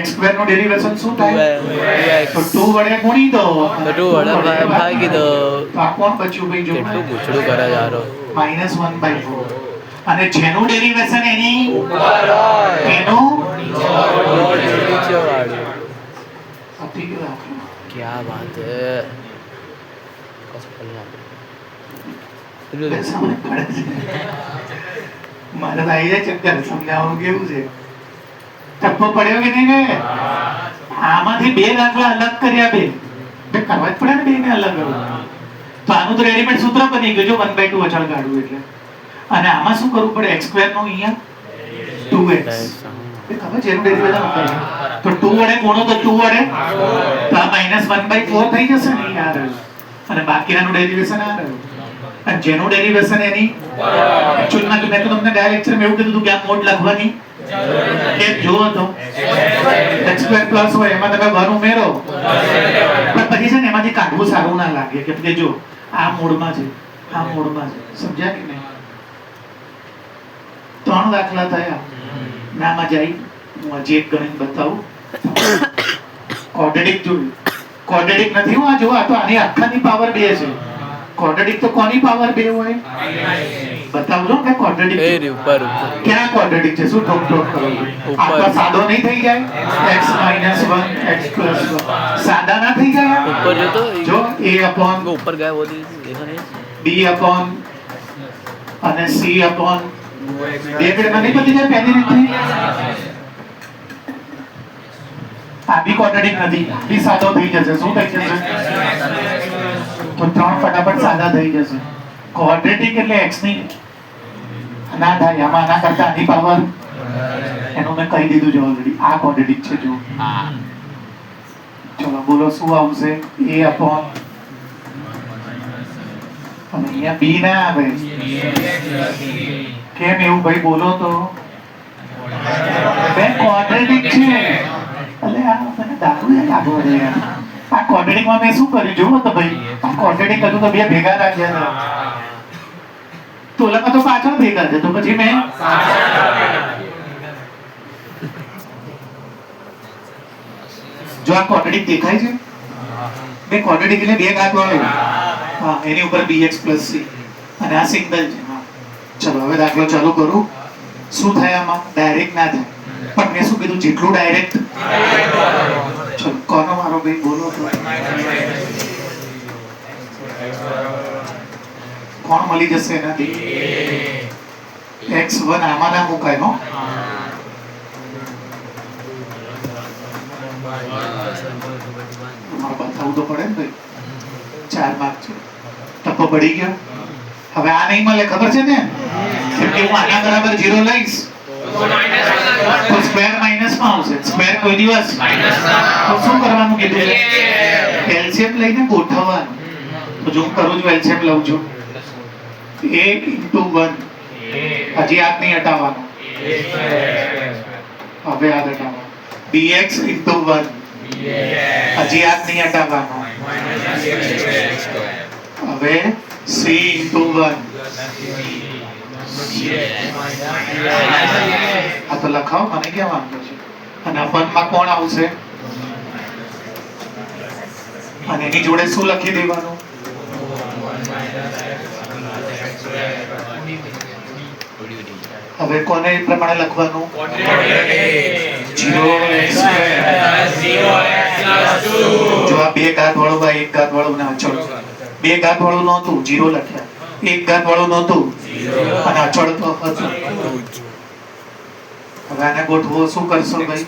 x સ્ક્વેર નું ડેરિવેશન શું થાય? 2x તો 2 વડે ગુણી દો. તો 2 વડે ભાગી દો. તો આ કોણ બચ્યું ભાઈ? જો કેટલું પૂછડું કરે યારો. -1/4. અને જેનું ડેરિવેશન એની ઉપર હોય એનું નીચે વાળું. આપી ગયો દાખલો. क्या बात है બે સામે પડે છે. મારે તો આવી જાય ચક્કર. સમજાવવાનું કેવું છે? ટપ્પો પડ્યો કે નહીં ને? આમાંથી બે દાખલા અલગ કર્યા. બે કરવા જ પડે ને, બે ને અલગ કરો. તો આનું તો રેડીમેડ સૂત્ર બની ગયું. જો 1/2 અચળ કાઢવું એટલે. અને આમાં શું કરવું પડે? x સ્ક્વેર નું અહીંયા 2x. ખબર છે એનું ડેરિવેશન આપણે. તો 2 વડે ગુણો તો 2 વડે તો આ -1/4 થઈ જશે ને યાર. અને બાકીનાનું ડેરિવેશન આ રહ્યું. અને જેનું ડેરિવેશન એની એક્ચ્યુઅલમાં મેં તો તમને ગયા લેક્ચરમાં એવું કીધું હતું કે આ મોડ લખવાની કે જો તો x સ્ક્વેર પ્લસ હોય એમાં તમે 1 ઉમેરો. પણ પછી છે ને એમાંથી કાઢવું સારું ના લાગે કે જો આ મોડમાં છે, આ મોડમાં છે. સમજ્યા કે નહીં? 3 દાખલા થયા. નામાં જાય હું હજી એક ગણિત બતાવું. ક્વોડ્રેટિક જોયું. ક્વોડ્રેટિક નથી હું આ જો આ તો આની આખાની પાવર 2 છે. ક્વોડ્રેટિક તો કોની પાવર 2 હોય? બતાવજો કે ક્વોડ્રેટિક એ રી ઉપર ઉપર ક્યાં ક્વોડ્રેટિક છે? શું ઠોક ઠોક કરો? આ તો સાદો નહીં થઈ જાય? x - 1 x + 1 સાદા ના થઈ જાય? ઉપર જો તો જો a upon ऊपर गया वो देखा नहीं b upon અને c upon બે પેડમાં નહીં પતી જાય પહેલી રીતની? આ બી ક્વોડ્રેટિક નથી. બી સાદો થઈ જશે. શું થઈ જશે? તો 3 ફટાફટ સાદા થઈ જશે. ક્વોડ્રેટિક એટલે x ની ના થાય. આમાં આના કરતા આની પાવર એનું મેં કહી દીધું છે ઓલરેડી. આ ક્વોડ્રેટિક છે જો. ચલો બોલો શું આવશે? a upon અને અહીંયા b ના આવે. કેમ એવું ભાઈ? બોલો તો. બે ક્વોડ્રેટિક છે. અલે આ મને દારૂ યાદ આવ્યો છે યાર. આ ક્વોડ્રેટિકમાં મેં શું કર્યું જુઓ તો ભાઈ. આ ક્વોડ્રેટિક હતું તો બે ભેગા રાખ્યા હતા. તો ઓલામાં તો પાછળ ભેગા છે. તો પછી મેં જો આ ક્વોડ્રેટિક દેખાય છે? બે ક્વોડ્રેટિક એટલે બે ઘાત વાળું. હા એની ઉપર bx + c અને આ સિંગલ છે. હા ચલો હવે દાખલો ચાલુ કરું. શું થાય આમાં? ડાયરેક્ટ ના થાય. પણ મેં શું કીધું? જેટલું ડાયરેક્ટ. ચલો કોનો મારો ભાઈ? બોલો તો. કોણ મળી જશે એનાથી? x1 આમાં ના મુકાય હો. બતાવવું તો પડે ને ભાઈ. 4 માર્ક છે. ટપ્પો પડી ગયો. હવે આ નહીં મળે ખબર છે ને? કેમ કે હું આના બરાબર 0 લઈશ તો સ્ક્વેર માઈનસમાં આવશે. સ્ક્વેર કોઈ દિવસ તો શું કરવાનું કીધું છે? એલસીએમ લઈને ગોઠવવાનું. તો જો હું કરું છું એલસીએમ લઉં છું 8 × 1. હજી હાથ નહીં હટાવવાનો. હવે હાથ હટાવવાનો. bx × 1. હજી હાથ નહીં હટાવવાનો. હવે c × 1. આ તો લખાવ મને ક્યાં વાંધો છે. અને ફનમાં કોણ આવશે? અને એની જોડે શું લખી દેવાનું? હવે કોને પ્રમાણે લખવાનું? 0x². જો આ બે ઘાત વાળું આ એક ઘાત વાળું ના અચળ. બે ઘાત વાળું નહોતું 0 લખ્યા. એક ઘાત વાળું નહોતું અને અચળ તો હતું. હવે આને ગોઠવો, શું કરશો ભાઈ?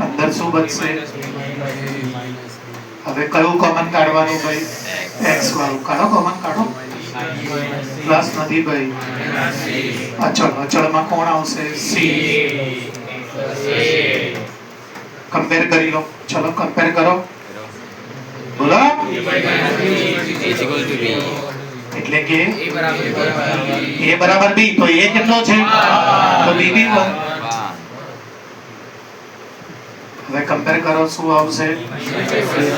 અંદર શું બચશે? હવે કયું કોમન કાઢવાનું ભાઈ? x વાળું કાઢો, કોમન કાઢો. પ્લસ નથી ભાઈ, અચળ. અચળમાં કોણ આવશે? c. કમ્પેર કરી લો. ચલો કમ્પેર કરો, બોલો. એટલે કે a બરાબર b, તો a કેટલો છે? તો b b 1. હવે કમ્પેર કરો, શું આવશે?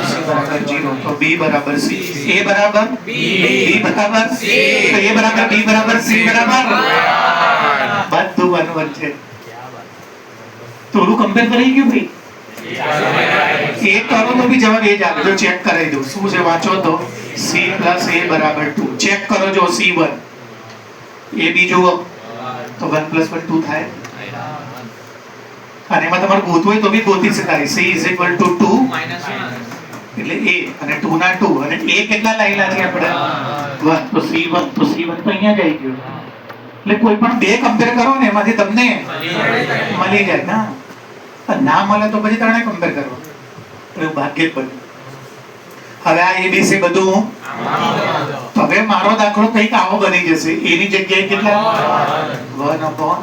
c બરાબર 0, તો b બરાબર c. a બરાબર b બરાબર c, તો a બરાબર b બરાબર c બરાબર બધું 1 1 છે. થોડું કમ્પેર કરી ગયું ભાઈ? એક કરો તો બી જવાબ એ જ આવે. જો ચેક કરાવી દઉં, શું છે વાંચો તો. c plus a બરાબર 2. ચેક કરો, જો c1 a બી જુઓ તો 1 plus 1 2 થાય. અને એમાં તમારે ગોતવું હોય તો બી ગોતી શકાય. c is equal to 2 એટલે a અને 2 ના 2 અને a કેટલા લાયેલા છે આપણે? 1. તો c1 તો અહીંયા જ આવી ગયો. એટલે કોઈ પણ બે કમ્પેર કરો ને એમાંથી તમને મળી જાય ના. ના મળે તો પછી ત્રણે કમ્પેર કરો. એવું ભાગ્ય જ બન્યું. હવે આ abc બધું. હવે મારો દાખલો કંઈક આવો બની જશે. a ની જગ્યાએ કેટલા? 1 upon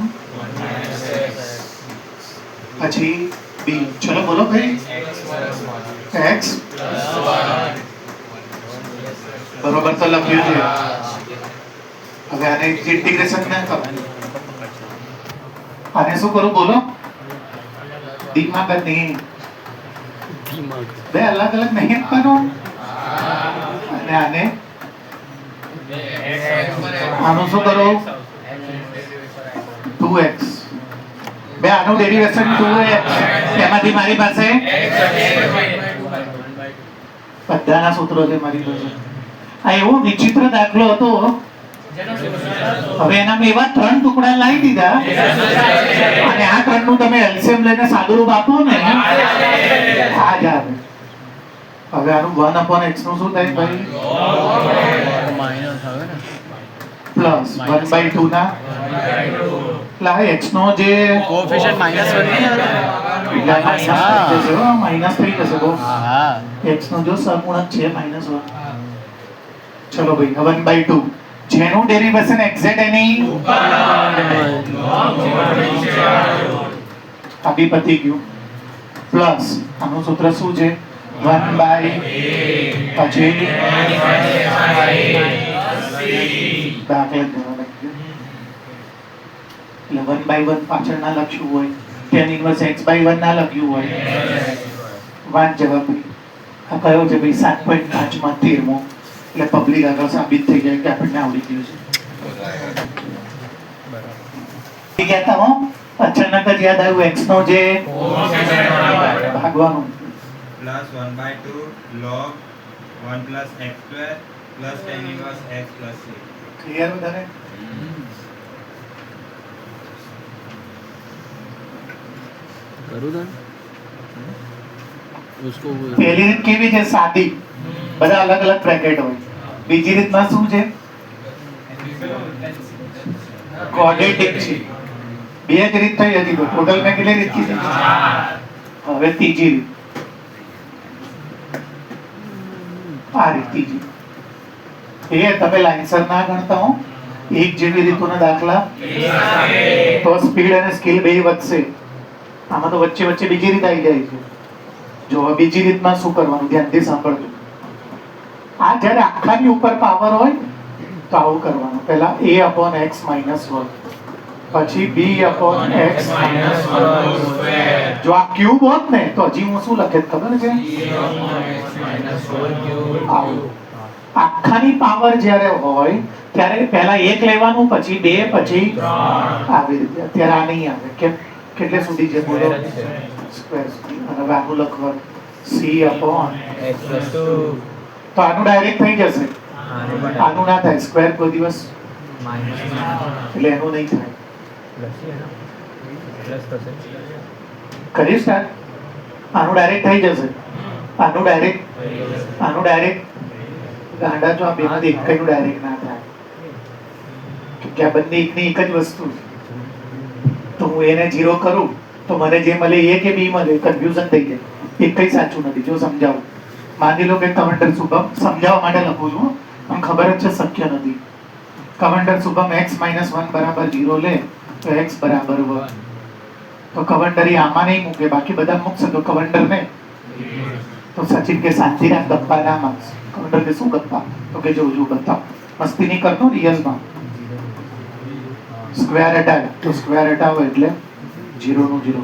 પછી b. ચલો બોલો ભાઈ. x બરોબર તો લખ્યું છે. હવે આને ઇન્ટિગ્રેશન ના કરો. આને શું કરું બોલો? દિમાગ નહીં, બે અલગ અલગ નહીં કરો. અને આને આનું શું કરો? 2x. બે આનું ડેરિવેશન 2x. એમાંથી મારી પાસે બધાના સૂત્રો છે મારી પાસે. આ એવો વિચિત્ર દાખલો હતો. હવે એના એવા 3 ટુકડા લાવી દીધા અને આ 3 નું તમે એલસીએમ લઈને સાદુરૂપ આપો ને આ જ આવે. હવે આનું 1 upon x નું શું થાય ભાઈ? પ્લસ 1/2 ના એટલે x નો જે કોએફિશિયન્ટ -1 નહીં આવે. માઈનસ થઈ જશે બહુ. હા, x નો જો સહગુણક છે -1. ચલો ભાઈ 1/2 જેનું ડેરિવેશન એક્ઝેક્ટ એની આ બી પતી ગયું. પ્લસ આનું સૂત્ર શું છે? 1/, પછી દાખલા જવાબ એટલે 1/1 પાછળ ના લખ્યું હોય, tan ઇન્વર્સ x/1 ના લખ્યું હોય. વાંચ જવાબ. આ કયો છે ભાઈ? 7.5 માં 13મો. એટલે પબ્લિક આગળ સાબિત થઈ જાય કે આપણને આવડી ગયું છે. કહેતા હો અચાનક જ યાદ આવ્યું x નો જે ભાગવાનું plus 1/2 log 1 plus x square plus tan inverse x plus c. Clear બધાને? કરું તો उसको પહેલી રીત કેવી છે? સાદી. બધા અલગ અલગ બ્રેકેટ હોય. બીજી રીતમાં શું છે? ક્વોડ્રેટિક છે. બે જ રીત થઈ હતી તો ટોટલ મેં કેટલી રીત કીધી? હવે ત્રીજી રીત. આ રીત ત્રીજી. એ તમે લાઈનસર ના ગણતા હો. એક જેવી રીતોના દાખલા તો સ્પીડ અને સ્કિલ બે વધશે. આમાં તો વચ્ચે વચ્ચે બીજી રીત આવી જાય છે. જો બીજી રીતમાં શું કરવાનું ધ્યાનથી સાંભળજો. આ જ્યારે આખાની ઉપર પાવર હોય તો આવું કરવાનું. પહેલા a upon x minus 1, પછી b upon x minus 1. જો આ ક્યુબ હોત ને તો હજી હું શું લખેત ખબર છે? આવું. આખાની પાવર જ્યારે હોય ત્યારે પહેલા 1 લેવાનું, પછી 2, પછી 3 આવી રીતે. અત્યારે આ નહીં આવે. કેમ? કેટલે સુધી છે બોલો? સ્ક્વેર સુધી. અને હવે આનું લખવાનું c upon x plus 2. તો આનું ડાયરેક્ટ થઈ જશે. આનું ના થાય. સ્ક્વેર કોઈ દિવસ એટલે એનું નહીં થાય. કરીશ સ્ટાર્ટ. આનું ડાયરેક્ટ થઈ જશે. આનું ડાયરેક્ટ ગાંડા જો આ બેમાંથી એકનું ડાયરેક્ટ ના થાય કે આ બંને એકની એક જ વસ્તુ છે. તો હું એને 0 કરું તો મને જે મળે એ કે બી મળે, કન્ફ્યુઝન થઈ જાય. એક કઈ સાચું નથી. જો સમજાવું, માની લો કે કવંડર શુભમ, સમજાવવા માટે લખું છું, મને ખબર જ છે શક્ય નથી. કવંડર શુભમ x - 1 બરાબર 0 લે તો x બરાબર 1. તો કવંડર આમાં નહીં મૂકે, બાકી બધા મૂકશે તો કવંડર ને. તો સચિન કે શાંતિ રાખ, ગપ્પા ના માર. કવંડર કે શું ગપ્પા? તો કે જો બતાવ, મસ્તી નહીં કરતો, રિયલમાં. સ્ક્વેર હટાવ તો સ્ક્વેર હટાવો એટલે 0 નું 0,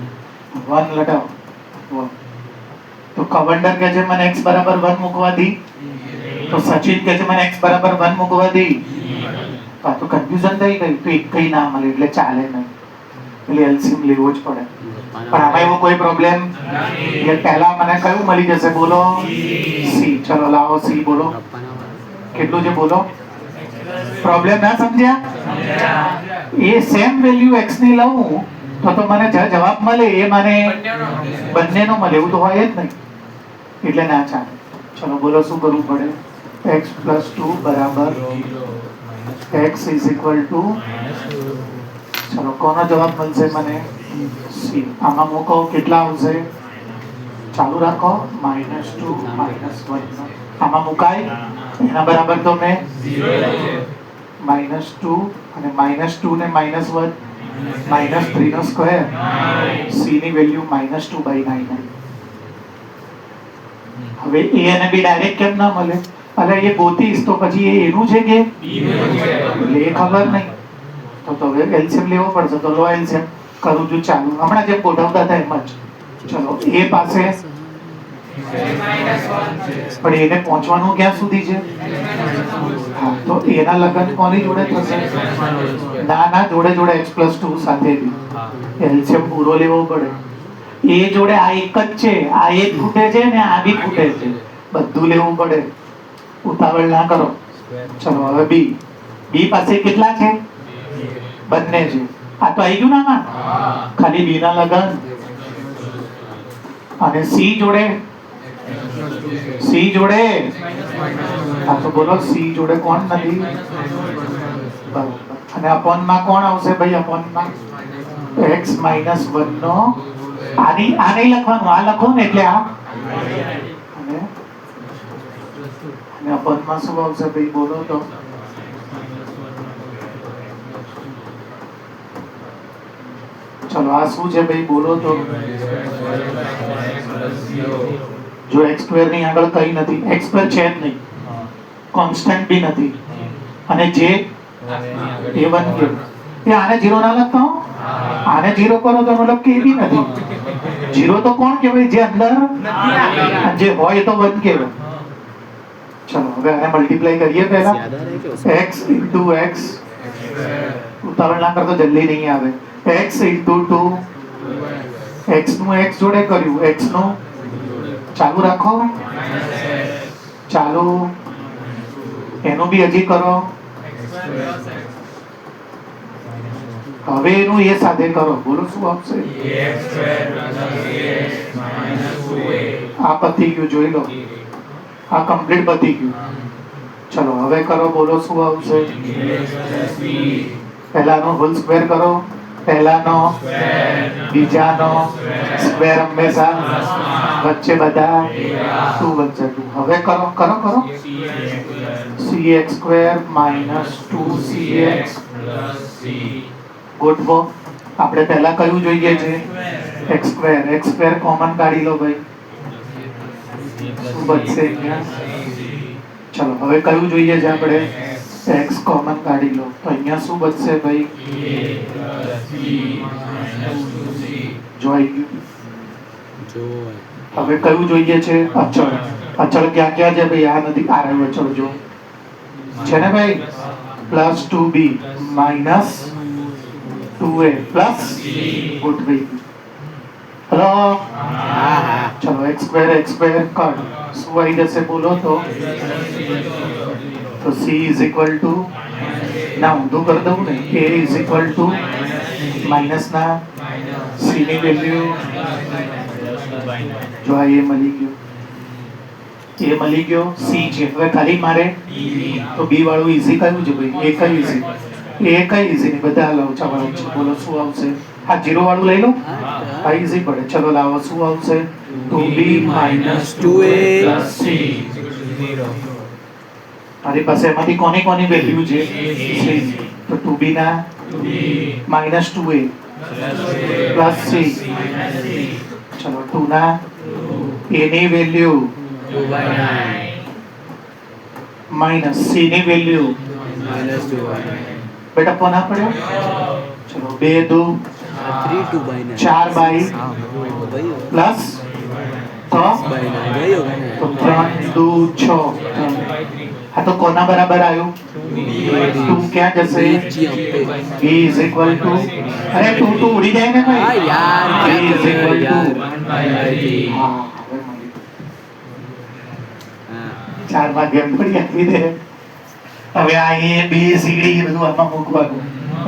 1 લટાવો 1. તો કવંડર કે છે મને x બરાબર 1 મૂકવા દી, તો સચિન કે છે મને x બરાબર 1 મૂકવા દી. તો આ તો કન્ફ્યુઝન થઈ ગયું. તો એક કઈ ના મળે એટલે ચાલે નહીં, એટલે એલસીએમ લેવો જ પડે. પણ આમાં એવો કોઈ પ્રોબ્લેમ એ પહેલા મને કયું મળી જશે બોલો? સી. ચલો લાવો સી બોલો. કેટલું છે બોલો? પ્રોબ્લેમ ના સમજ્યા? એ સેમ વેલ્યુ x ની લઉં તો મને જવાબ મળે એ મને બંનેનો મળે, એવું તો હોય જ નહીં, એટલે ના ચાલે. ચલો બોલો શું કરવું પડે? x + 2 બરાબર x = ચલો કોનો જવાબ મળશે મને? સી. આમાં મૂકો કેટલા આવશે? ચાલુ રાખો, -2 -1. આમાં મુકાય એના બરાબર તો મેં -2 અને -2 ને -1 -3 નો સ્ક્વેર. સી ની વેલ્યુ -2/9. હવે એ અને બી ડાયરેક્ટ કેમ ના મળે? અરે એ ગોતીશ તો પછી એ એનું છે કે એટલે એ ખબર નહીં. તો હવે એલસીએમ લેવો પડશે. તો લો એલસીએમ કરું છું ચાલુ, હમણાં જેમ ગોઠવતા હતા એમ જ. ચલો એ પાસે પણ એને પહોંચવાનું ક્યાં સુધી છે? હા, તો એના લગન કોની જોડે થશે? ના જોડે x + 2 સાથે બી એલસીએમ પૂરો લેવો પડે. એ જોડે આ એક જ છે, આ એક ખૂટે છે ને આ બી ખૂટે છે, બધું લેવું પડે. ઉતાવળ ના કરો. ચલો હવે બી પાસે કેટલા છે? બંને છે. આ તો આવી ગયું ને આમાં, ખાલી બી ના લગન. અને સી જોડે હા તો બોલો સી જોડે કોણ નથી? બરાબર. અને અપોનમાં કોણ આવશે ભાઈ? અપોનમાં x - 1 નો આ નહીં લખવાનું, આ લખો ને એટલે આ. અને અપોનમાં શું આવશે ભાઈ બોલો તો? ચલો આ શું છે ભાઈ બોલો તો? જો x² ની આગળ કઈ નથી, x² છે જ નહીં, કોન્સ્ટન્ટ બી નથી, અને જે a1 કે એ આને 0 ના લખતા હો. આને 0 કરો તો મતલબ કે એ બી નથી. 0 તો કોણ કહેવાય? જે અંદર જે હોય તો 1 કહેવાય. ચલો હવે આને મલ્ટીપ્લાય કરીએ પહેલા. x * x, ઉતાવળ ના કરતો, જલ્દી નહીં આવે. x * 2, x નું x જોડે કર્યું, x નું ચાલુ રાખો, ચાલુ. એનું બી હજી કરો. હવે એનું એ સાથે કરો, બોલો શું આવશે? આ પતી ગયું, જોઈ લો, આ કમ્પ્લીટ પતી ગયું. ચલો હવે કરો, બોલો શું આવશે? પહેલાનો હોલ સ્ક્વેર કરો, પહેલાનો બીજાનો સ્ક્વેર હંમેશા વચ્ચે બધા 2 વચ્ચે 2. હવે કરો cx² - 2cx ગોઠવો. આપણે પહેલા કયું જોઈએ છે? x² કોમન કાઢી લો ભાઈ, શું બચશે અહીંયા? ચલો હવે કયું જોઈએ છે આપણે? x કોમન કાઢી લો તો અહીંયા શું બચશે ભાઈ? જો આવી ગયું. હવે કયું જોઈએ છે? અચળ. અચળ ક્યાં ક્યાં છે ભાઈ? આ નથી, આ રહ્યું અચળ, જો છે ને ભાઈ? +2b - 2a પ્લસ ગોઠવાઈ ગયું. હેલો, ચલો x² કટ શું આવી જશે બોલો તો? તો c = ના ઊંધું કરી દઉં ને, a = માઇનસ ના c ની વેલ્યુ જો આ એ મળી ગયો, c છે. હવે ખાલી મારે તો b વાળું ઈઝી કયું છે ભાઈ? એ કઈ ઈઝી? એ કઈ ઈઝી નહીં, બધા લવચા વાળા છે. બોલો શું આવશે? આ 0 વાળું લઈ લો હા આ ઈઝી પડે. ચલો લાવો શું આવશે 2b minus 2a plus c. મારી પાસે એમાંથી કોની કોની વેલ્યુ છે c. તો 2b ના minus 2a plus c. ચલો 2 ના a ની વેલ્યુ minus c ની વેલ્યુ બેટા કોના પડ્યો. ચલો 2 2 3 2 by 9 4 બાય હા ગયો પ્લસ તો by 9 ગયો તો 3 2 6 આ તો કોના બરાબર આવ્યું 2 ક્યાં જશે b is equal to અરે 2 2 ઉડી જાય ને હા ભાઈ યાર b is equal to યાર હા હવે મળી. 4 માં ગેમ પડી આપી દે. હવે આ a b c d બધું આમાં મૂકવાનું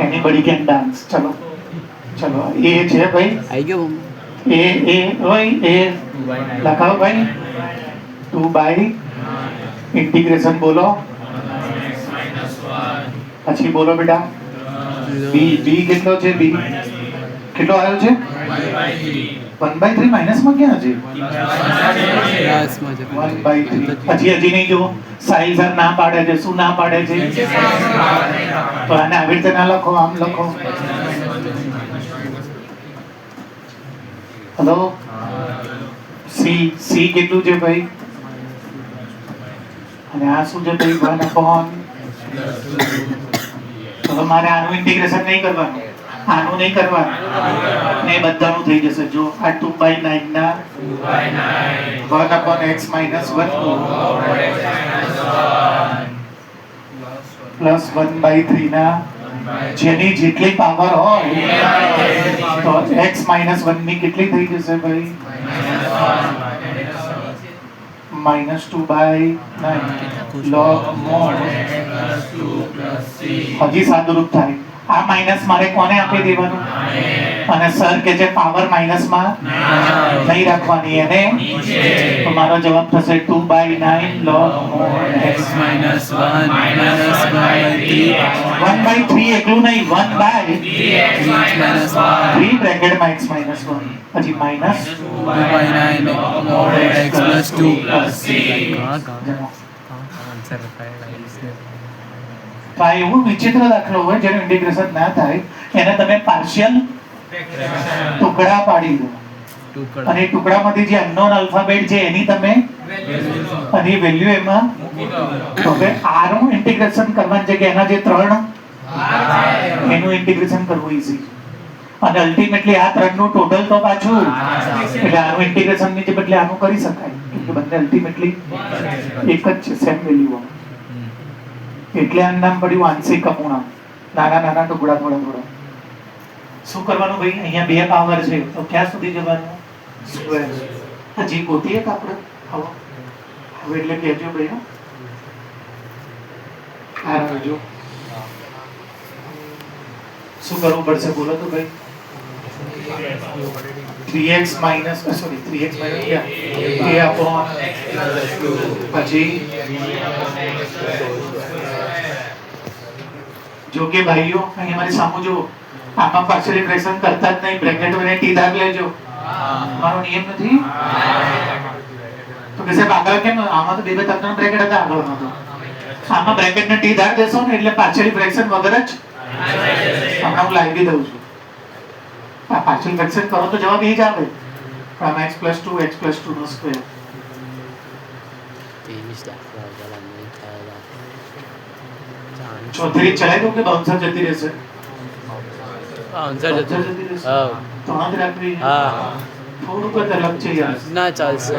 એનીબડી કેન ડાન્સ. ચલો ચલો a છે ભાઈ આવી ગયો a ઓય a લખાવો ભાઈ 2 બાય ઇન્ટિગ્રેશન બોલો પછી બોલો બેટા b કેટલો છે b કેટલો આવ્યો છે 1/3 માઈનસ માં ક્યાં છે 1/3 પછી હજી નહીં જો સાહિલ સર ના પાડે છે શું ના પાડે છે તો આને આવી રીતે ના લખો આમ લખો. હેલો c કેટલું છે ભાઈ અને આ શું છે ભાઈ 1/. તો મારે આનું ઇન્ટિગ્રેશન નહીં કરવાનું આનું નહીં કરવાનું ને બધાનું થઈ જશે. જો આ 2/9 ના 1/x minus 1 પ્લસ 1/3 ના જેની જેટલી પાવર હોય તો x minus 1 ની કેટલી થઈ જશે ભાઈ -2/9 log mod. હજી સાદુરૂપ થાય આ માઈનસ મારે કોને આપી દેવાનું અને સર કે જે પાવર માઈનસ માં નહીં રાખવાની એને તો મારો જવાબ થશે 2/9 log mod x minus 1 minus 1/3 એકલું નહીં 1/3 1 બ્રેકેટમાં x minus 1 પછી minus 2/9 mod x plus 2 plus c. તો આ એવું વિચિત્ર દાખલો હોય જેનું ઇન્ટિગ્રેશન ના થાય એને તમે પાર્શિયલ ટુકડા પાડી દો અને ટુકડામાંથી જે અનનોન આલ્ફાબેટ છે એની તમે અને વેલ્યુ એમાં તો હવે r નું ઇન્ટિગ્રેશન કરવાની જગ્યાએ એના જે 3 એનું ઇન્ટિગ્રેશન કરવું ઈઝી અને અલ્ટિમેટલી આ 3 નું ટોટલ તો પાછું એટલે આનું ઇન્ટિગ્રેશન ની બદલે આનું કરી શકાય કે બંને અલ્ટિમેટલી એક જ છે સેમ વેલ્યુ એટલે આનું નામ પડ્યું આંશિક અપૂર્ણાંક. નાના નાના ટુકડા થોડા થોડા. શું કરવાનું ભાઈ અહીંયા બે પાવર છે તો ક્યાં સુધી જવાનું સ્ક્વેર. હજી ગોતી એક આપણે હવે એટલે કહેજો ભાઈ આ રહેજો શું કરવું પડશે બોલો તો ભાઈ 3x minus sorry 3x minus a upon પછી જો કે ભાઈઓ અહીં અમારી સામુ જો આમાં પાર્શિયલ ફ્રેક્શન કરતા જ નહીં બ્રેકેટ અને ટી દાગ લેજો મારો નિયમ નથી તો કે સાહેબ આગળ કેમ આમાં તો બે ત્રણ બ્રેકેટ હતા આગળ નતો આમાં બ્રેકેટ ને ટી દાગ દેશો ને એટલે પાર્શિયલ ફ્રેક્શન વગર જ હમણાં હું લાવી દઉં છું. આ પાર્શિયલ ફ્રેક્શન કરો તો જવાબ એ જ આવે પણ આમાં x + 2 x + 2 નો સ્ક્વેર. ચૌધરી ચલાવી દઉં કે બાઉન્સર જતી રહેશે આન્સર બાઉન્સર જતી રહેશે હા તો જ રાખવી હા થોડુંક જ અલગ છે યાર ના ચાલશે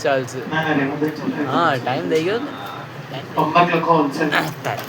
ચાલશે ના ના રહેવા દે ચલાવી હા ટાઈમ થઈ ગયો ને હોમવર્ક લખો આન્સર ટાઈમ